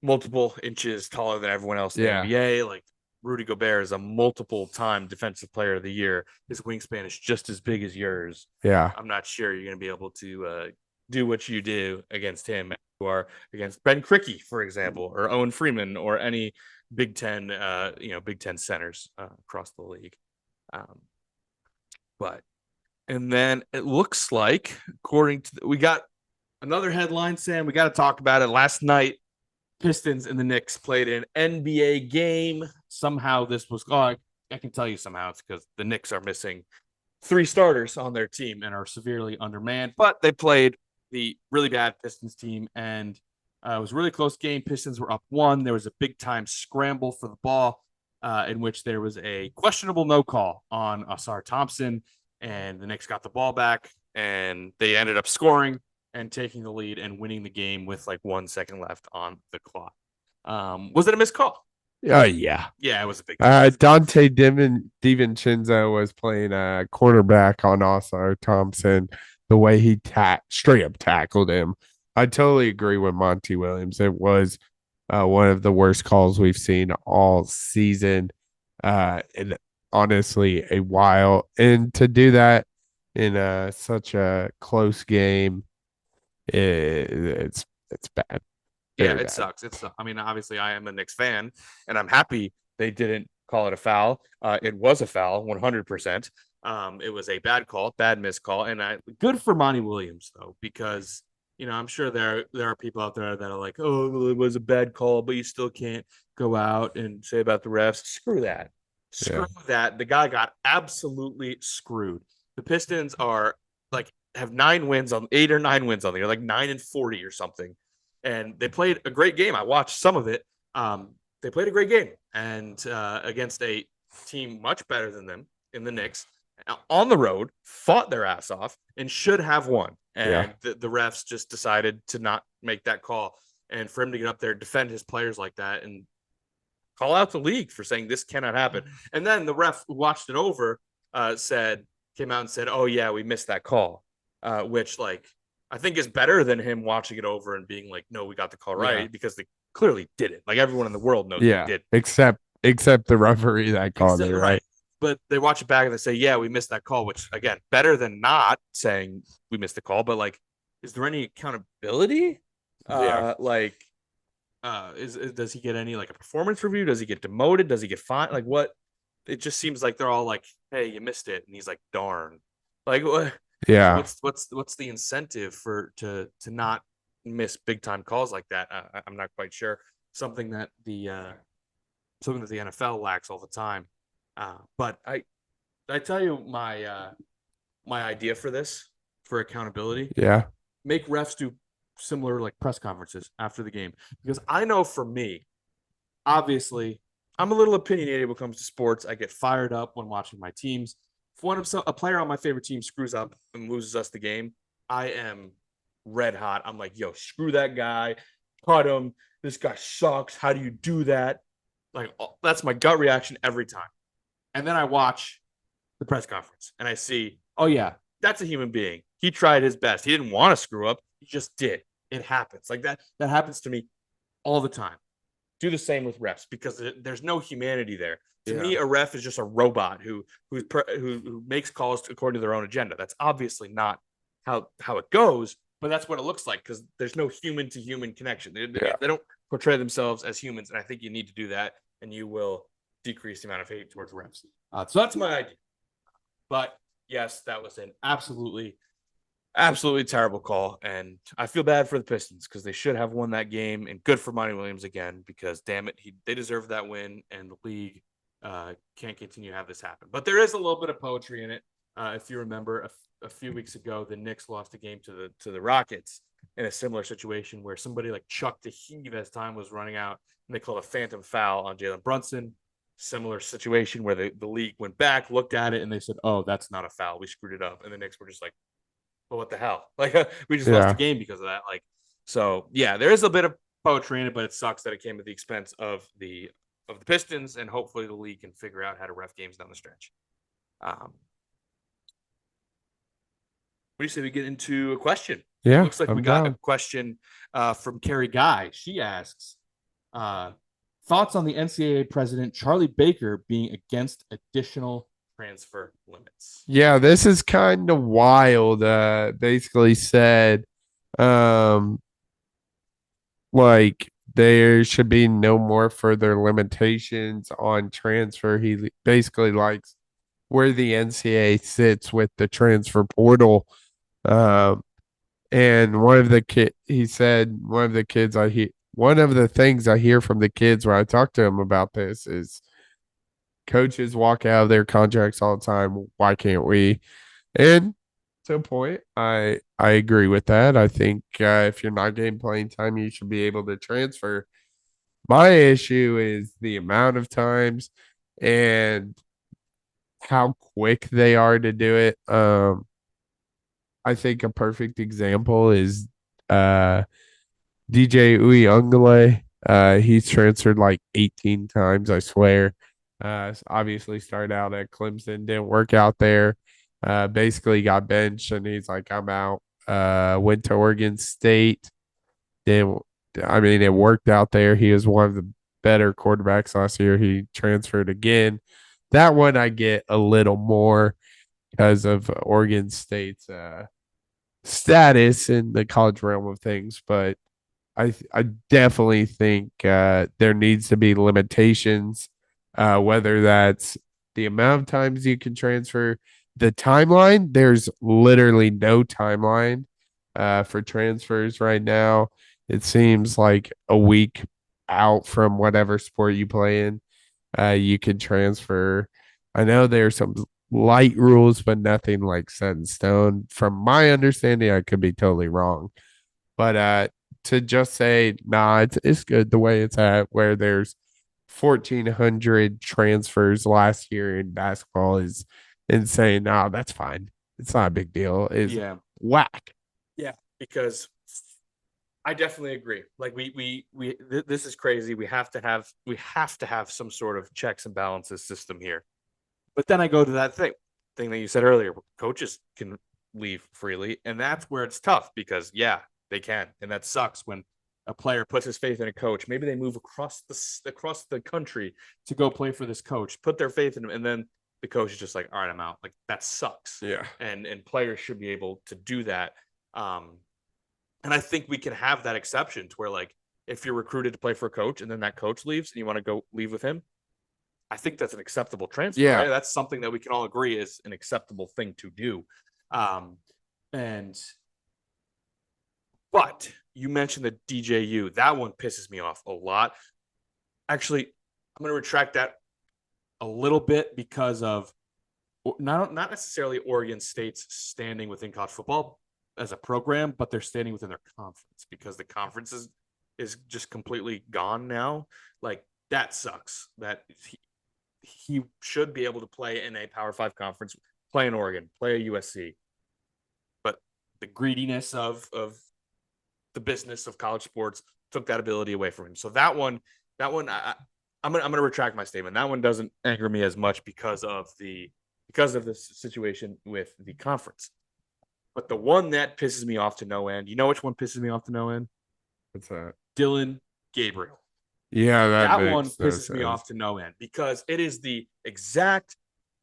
multiple inches taller than everyone else in the NBA. Like Rudy Gobert is a multiple-time Defensive Player of the Year. His wingspan is just as big as yours. Yeah, I'm not sure you're going to be able to do what you do against him, or against Ben Krikke, for example, or Owen Freeman, or any Big Ten, Big Ten centers across the league. And then it looks like, according to we got another headline, Sam. We got to talk about it. Last night, Pistons and the Knicks played an NBA game. Somehow this was I can tell you somehow it's because the Knicks are missing 3 starters on their team and are severely undermanned, but they played the really bad Pistons team, and It was a really close game. Pistons were up 1. There was a big time scramble for the ball, in which there was a questionable no call on Asar Thompson, and the Knicks got the ball back, and they ended up scoring and taking the lead and winning the game with like 1 second left on the clock. Was it a missed call? Oh, yeah. Yeah, it was a big. Dante DiVincenzo was playing cornerback on Osar Thompson. The way he straight up tackled him. I totally agree with Monty Williams. It was one of the worst calls we've seen all season. And honestly, a while. And to do that in such a close game, it's bad. Yeah, it sucks. I mean, obviously, I am a Knicks fan, and I'm happy they didn't call it a foul. It was a foul, 100%. It was a bad call, bad missed call, and good for Monty Williams though, because I'm sure there are people out there that are like, oh, well, it was a bad call, but you still can't go out and say about the refs. Screw that. Screw that. The guy got absolutely screwed. The Pistons are like have 9 wins on 8 or 9 wins on the year, like 9-40 or something. And they played a great game. I watched some of it. They played a great game and against a team much better than them in the Knicks on the road, fought their ass off and should have won. And the refs just decided to not make that call. And for him to get up there, defend his players like that and call out the league for saying this cannot happen. And then the ref who watched it over came out and said, oh, yeah, we missed that call, which like I think is better than him watching it over and being like, no, we got the call right because they clearly did it. Like everyone in the world knows they did. Except the referee that called it, right? But they watch it back and they say, yeah, we missed that call, which again, better than not saying we missed the call. But like, is there any accountability? Does he get any like a performance review? Does he get demoted? Does he get fined? Like what? It just seems like they're all like, hey, you missed it. And he's like, darn. Like what? Yeah. What's the incentive to not miss big time calls like that? I'm not quite sure. Something that the NFL lacks all the time. But I tell you my idea for this, for accountability. Yeah. Make refs do similar like press conferences after the game, because I know for me, obviously, I'm a little opinionated when it comes to sports. I get fired up when watching my teams. If a player on my favorite team screws up and loses us the game, I am red hot. I'm like, yo, screw that guy, cut him. This guy sucks. How do you do that? Like, that's my gut reaction every time. And then I watch the press conference and I see, oh yeah, that's a human being. He tried his best. He didn't want to screw up. He just did. It happens. Like that happens to me all the time. Do the same with refs because there's no humanity there. To me, a ref is just a robot who makes calls according to their own agenda. That's obviously not how it goes, but that's what it looks like because there's no human to human connection. They don't portray themselves as humans, and I think you need to do that, and you will decrease the amount of hate towards refs. So that's my idea. But yes, that was an absolutely terrible call, and I feel bad for the Pistons because they should have won that game, and good for Monty Williams again because damn it, they deserve that win, and the league can't continue to have this happen. But there is a little bit of poetry in it. If you remember, a few weeks ago, the Knicks lost a game to the Rockets in a similar situation where somebody like chucked a heave as time was running out, and they called a phantom foul on Jalen Brunson. Similar situation where the league went back, looked at it, and they said, "Oh, that's not a foul. We screwed it up." And the Knicks were just like, "Well, what the hell? Like, we just lost the game because of that." Like, so yeah, there is a bit of poetry in it, but it sucks that it came at the expense of the Pistons, and hopefully the league can figure out how to ref games down the stretch. What do you say we get into a question? Yeah, looks like we got a question from Carrie Guy. She asks, thoughts on the NCAA president Charlie Baker being against additional transfer limits? Yeah, this is kind of wild. Basically said, like there should be no more further limitations on transfer. He basically likes where the NCAA sits with the transfer portal. And one of the things I hear from the kids when I talk to them about this is coaches walk out of their contracts all the time. Why can't we? And to a point. I agree with that. I think if you're not getting playing time, you should be able to transfer. My issue is the amount of times and how quick they are to do it. I think a perfect example is DJ Uyunglele. He's transferred like 18 times, I swear. Obviously started out at Clemson, didn't work out there. Basically got benched and he's like, I'm out. Went to Oregon State. Then I mean it worked out there. He was one of the better quarterbacks last year. He transferred again. That one I get a little more because of Oregon State's status in the college realm of things, but I definitely think there needs to be limitations, whether that's the amount of times you can transfer, the timeline. There's literally no timeline for transfers right now. It seems like a week out from whatever sport you play in, you can transfer. I know there's some light rules, but nothing like set in stone. From my understanding, I could be totally wrong. But to just say, nah, it's good the way it's at, where there's 1,400 transfers last year in basketball is insane. Nah, that's fine. It's not a big deal. It's whack. Yeah, because I definitely agree. Like this is crazy. We have to have some sort of checks and balances system here. But then I go to that thing that you said earlier. Coaches can leave freely, and that's where it's tough because they can, and that sucks when a player puts his faith in a coach. Maybe they move across the country to go play for this coach, put their faith in him, and then the coach is just like, all right, I'm out. Like that sucks. Yeah. And players should be able to do that. And I think we can have that exception to where, like, if you're recruited to play for a coach and then that coach leaves and you want to go leave with him, I think that's an acceptable transfer. Yeah. Right? That's something that we can all agree is an acceptable thing to do. But you mentioned the DJU. That one pisses me off a lot. Actually, I'm going to retract that a little bit because of not necessarily Oregon State's standing within college football as a program, but they're standing within their conference because the conference is just completely gone now. Like that sucks. That he should be able to play in a Power 5 conference, play in Oregon, play a USC. But the greediness of the business of college sports took that ability away from him. So that one, I'm gonna retract my statement. That one doesn't anger me as much because of the situation with the conference. But the one that pisses me off to no end, you know which one pisses me off to no end? What's that? Dylan Gabriel. Yeah, that one pisses me off to no end because it is the exact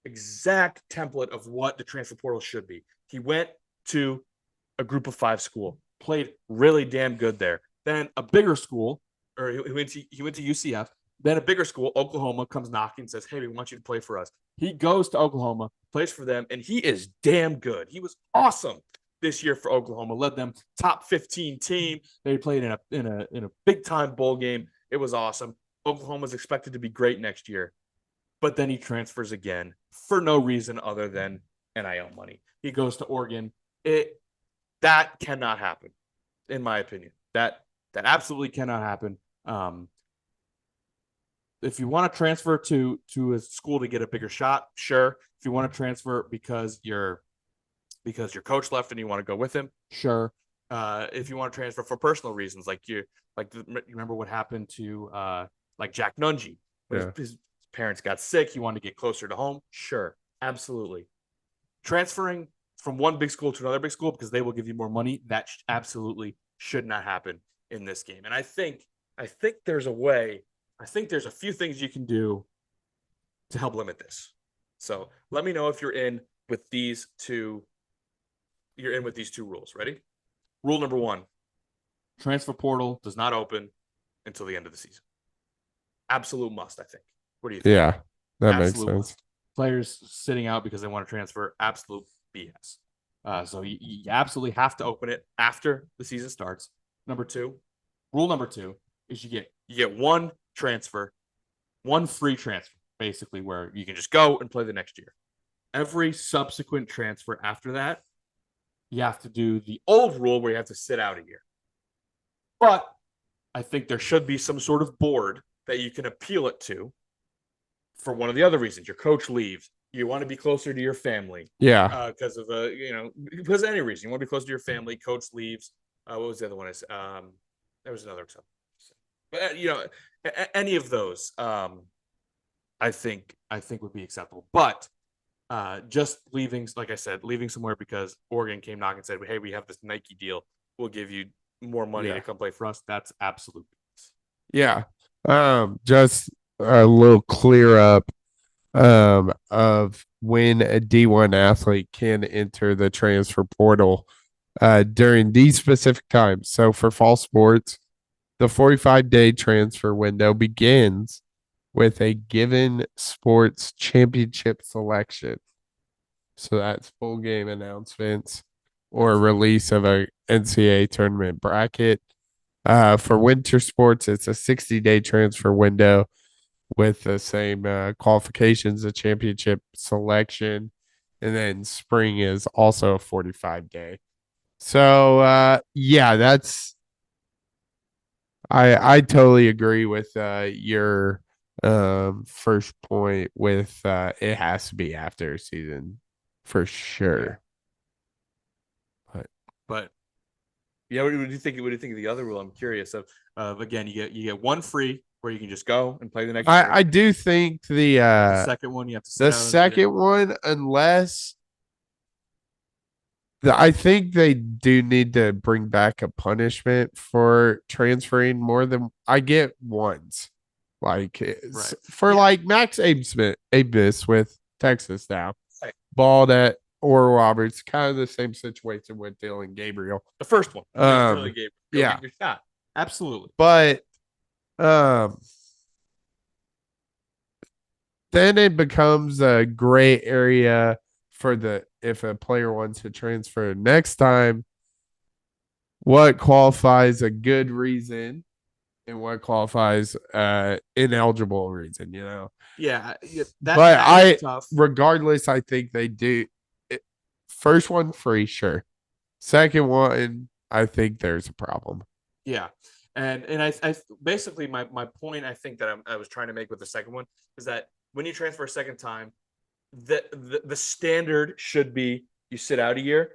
template of what the transfer portal should be. He went to a group of 5 school, played really damn good there. Then a bigger school, or he went to UCF. Then a bigger school, Oklahoma, comes knocking and says, hey, we want you to play for us. He goes to Oklahoma, plays for them, and he is damn good. He was awesome this year for Oklahoma, led them top 15 team. They played in a big-time bowl game. It was awesome. Oklahoma's expected to be great next year. But then he transfers again for no reason other than NIL money. He goes to Oregon. That cannot happen, in my opinion. That absolutely cannot happen. If you want to transfer to a school to get a bigger shot, sure. If you want to transfer because your coach left and you want to go with him, sure. If you want to transfer for personal reasons, you remember what happened to like Jack Nungy. His parents got sick. He wanted to get closer to home. Sure, absolutely. Transferring from one big school to another big school because they will give you more money, that absolutely should not happen in this game. And I think there's a way. I think there's a few things you can do to help limit this. So let me know if you're in with these two. You're in with these 2 rules. Ready? Rule number 1: transfer portal does not open until the end of the season. Absolute must, I think. What do you think? Yeah, that Absolute makes sense. must. Players sitting out because they want to transfer, absolute BS. So you absolutely have to open it after the season starts. Rule number two is you get one transfer, one free transfer, basically, where you can just go and play the next year. Every subsequent transfer after that you have to do the old rule where you have to sit out a year. But I think there should be some sort of board that you can appeal it to for one of the other reasons. Your coach leaves. You want to be closer to your family. Yeah. Because of because of any reason. You want to be closer to your family. Coach leaves. What was the other one? There was another example. But any of those, I think would be acceptable. But just leaving, like I said, leaving somewhere because Oregon came knocking and said, "Hey, we have this Nike deal. We'll give you more money to come play for us." That's absolute. Yeah. Just a little clear up of when a D1 athlete can enter the transfer portal during these specific times. So for fall sports, the 45-day transfer window begins with a given sports championship selection. So that's full game announcements or release of a NCAA tournament bracket. For winter sports, it's a 60-day transfer window with the same qualifications, a championship selection. And then spring is also a 45-day. So, that's I totally agree with your first point with it has to be after a season for sure. But yeah, what do you think? What do you think of the other rule? I'm curious. Of again, you get one free where you can just go and play the next year. I do think The second one you have to sit the out second one, unless I think they do need to bring back a punishment for transferring more than I get once. Like for like Max Abe Smith with Texas now. Right. Balled at Oral Roberts, kind of the same situation with Dylan Gabriel. The first one. Dylan Gabriel. Yeah. Your shot. Absolutely. But then it becomes a gray area for if a player wants to transfer next time, what qualifies a good reason and what qualifies ineligible reason, Yeah, but regardless, I think they do first one free, sure. Second one, I think there's a problem. Yeah. And I basically my point I think that I was trying to make with the second one is that when you transfer a second time, the standard should be you sit out a year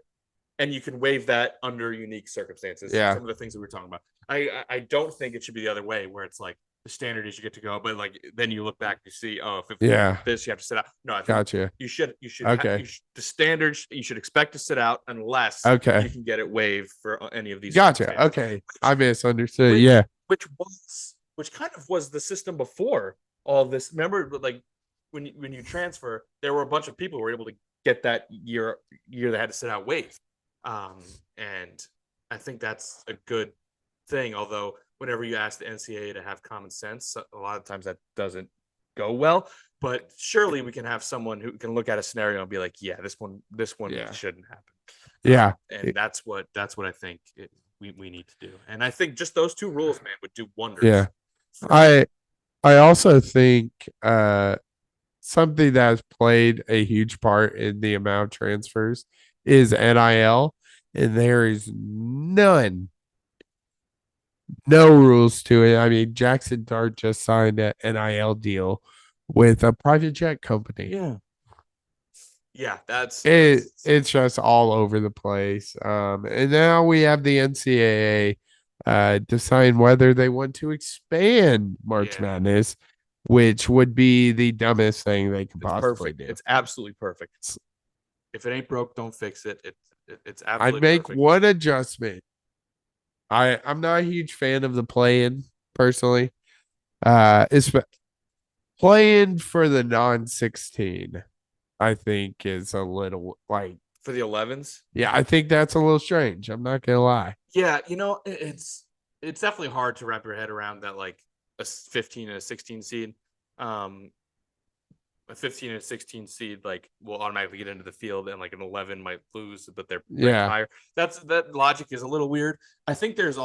and you can waive that under unique circumstances. Yeah. Some of the things that we were talking about. I don't think it should be the other way where it's like the standard is you get to go, but like then you look back, you see, if this you have to sit out. No, I think you should okay. The standards you should expect to sit out unless you can get it waived for any of these. Gotcha. Okay, I misunderstood. Which kind of was the system before all this. Remember, like when you transfer, there were a bunch of people who were able to get that year that had to sit out waived, and I think that's a good thing. Although whenever you ask the NCAA to have common sense, a lot of times that doesn't go well. But surely we can have someone who can look at a scenario and be like, yeah, this one shouldn't happen. Yeah, and that's what I think we need to do. And I think just those two rules, man, would do wonders. Yeah, I also think something that has played a huge part in the amount of transfers is NIL, and there is no rules to it. I mean, Jackson Dart just signed an NIL deal with a private jet company. Yeah, it's just all over the place. And now we have the NCAA decide whether they want to expand March Madness, which would be the dumbest thing they could possibly do. It's absolutely perfect. If it ain't broke, don't fix it. It's absolutely I'd make one adjustment. I'm not a huge fan of the play-in personally. It's play-in for the non-16, I think, is a little like for the 11s. Yeah, I think that's a little strange. I'm not gonna lie. Yeah, it's definitely hard to wrap your head around that, like a 15 and a 16 seed. A 15 and a 16 seed like will automatically get into the field, and like an 11 might lose, but they're higher. That logic is a little weird. I think there's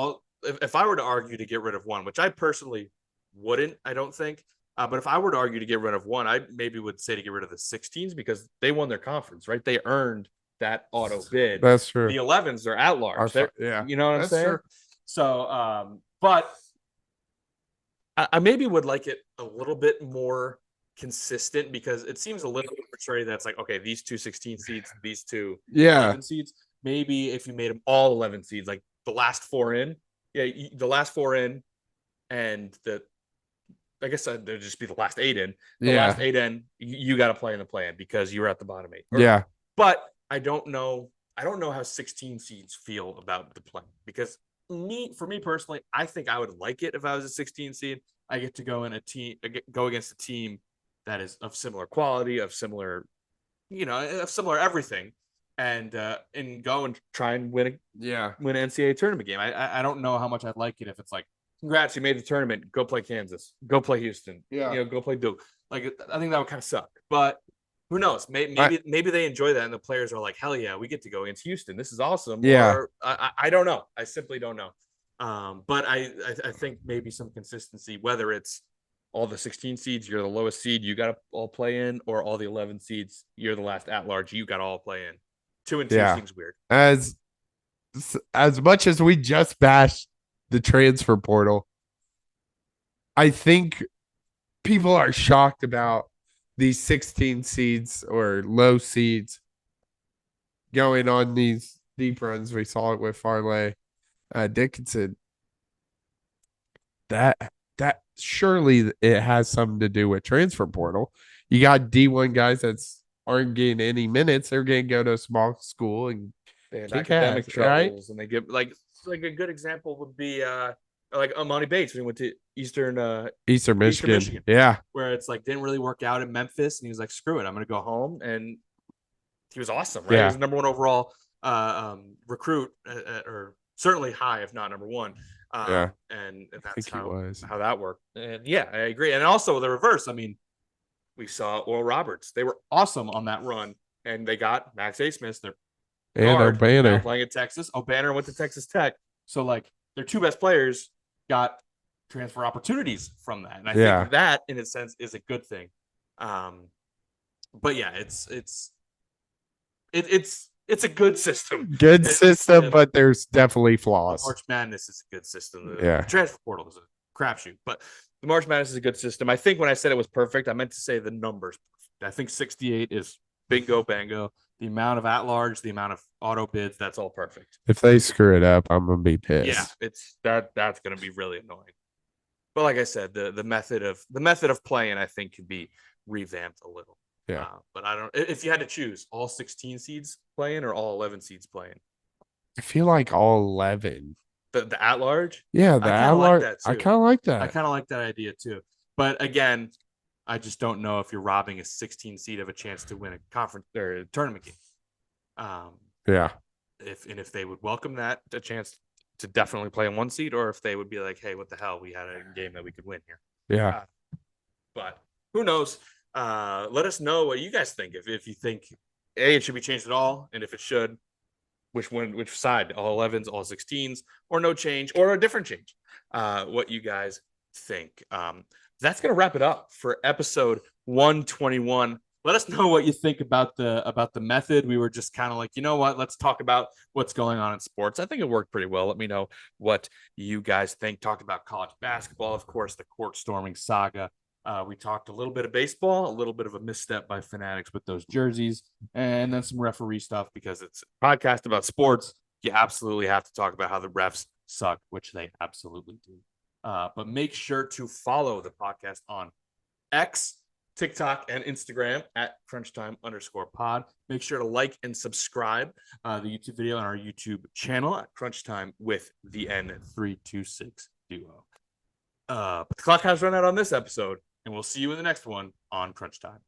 if I were to argue to get rid of one, which I personally wouldn't, I don't think. But if I were to argue to get rid of one, I maybe would say to get rid of the 16s because they won their conference, right? They earned that auto bid. That's true. The 11s are at large. Yeah. You know what I'm That's saying? true. So, but I maybe would like it a little bit more consistent because it seems a little arbitrary that's like, okay, these two 16 seeds, these two 11 seeds. Maybe if you made them all 11 seeds, like the last four in, the last four in, and I guess there'd just be the last eight in. The last eight in, you got to play in the play-in because you were at the bottom eight. But I don't know. I don't know how 16 seeds feel about the play because for me personally, I think I would like it if I was a 16 seed. I get to go against a team that is of similar quality, of similar everything, and go and try and win an NCAA tournament game. I don't know how much I'd like it if it's like, congrats, you made the tournament. Go play Kansas. Go play Houston. Go play Duke. Like, I think that would kind of suck. But who knows? Maybe they enjoy that, and the players are like, hell yeah, we get to go against Houston. This is awesome. Or I don't know. I simply don't know. But I think maybe some consistency, whether it's all the 16 seeds, you're the lowest seed, you got to all play in, or all the 11 seeds, you're the last at large, you got to all play in. 2 and 2 seems weird. As much as we just bashed the transfer portal, I think people are shocked about these 16 seeds or low seeds going on these deep runs. We saw it with Farley Dickinson. That surely it has something to do with transfer portal. You got D1 guys that aren't getting any minutes. They're going to go to a small school and they have academic troubles, and they get like a good example would be like Amani Bates when he went to Eastern Michigan. Yeah. Where it's like didn't really work out in Memphis, and he was like, screw it, I'm gonna go home. And he was awesome, right? He was the number one overall recruit, or certainly high, if not number one. And that's how that worked. And I agree. And also the reverse. I mean, we saw Oral Roberts. They were awesome on that run, and they got Max A. Smith. And O'Banner playing at Texas. O'Banner went to Texas Tech. So like their two best players got transfer opportunities from that. And I think that in a sense is a good thing. But yeah, it's a good system. But there's definitely flaws. March Madness is a good system. The transfer portal is a crapshoot, but the March Madness is a good system. I think when I said it was perfect, I meant to say the numbers. I think 68 is bingo bango. The amount of at-large, the amount of auto bids, that's all perfect. If they screw it up, I'm gonna be pissed. Yeah, that's gonna be really annoying. But like I said, the method of playing, I think, could be revamped a little. Yeah. But I don't. If you had to choose, all 16 seeds playing or all 11 seeds playing? I feel like all 11. The at-large. Yeah, the at-large. I kind of like that. I kind of like that idea too. But again, I just don't know if you're robbing a 16 seed of a chance to win a conference or a tournament game. If they would welcome that, a chance to definitely play in one seed, or if they would be like, hey, what the hell? We had a game that we could win here. Yeah. But who knows? Let us know what you guys think. If you think it should be changed at all, and if it should, which side? All 11s, all 16s, or no change, or a different change? What you guys think? That's gonna wrap it up for episode 121. Let us know what you think about the method. We were just kind of like, you know what? Let's talk about what's going on in sports. I think it worked pretty well. Let me know what you guys think. Talked about college basketball, of course, the court storming saga. We talked a little bit of baseball, a little bit of a misstep by Fanatics with those jerseys, and then some referee stuff because it's a podcast about sports. You absolutely have to talk about how the refs suck, which they absolutely do. But make sure to follow the podcast on X, TikTok, and Instagram at crunchtime_pod. Make sure to like and subscribe the YouTube video on our YouTube channel at Crunchtime with the N326 duo. But the clock has run out on this episode, and we'll see you in the next one on Crunch Time.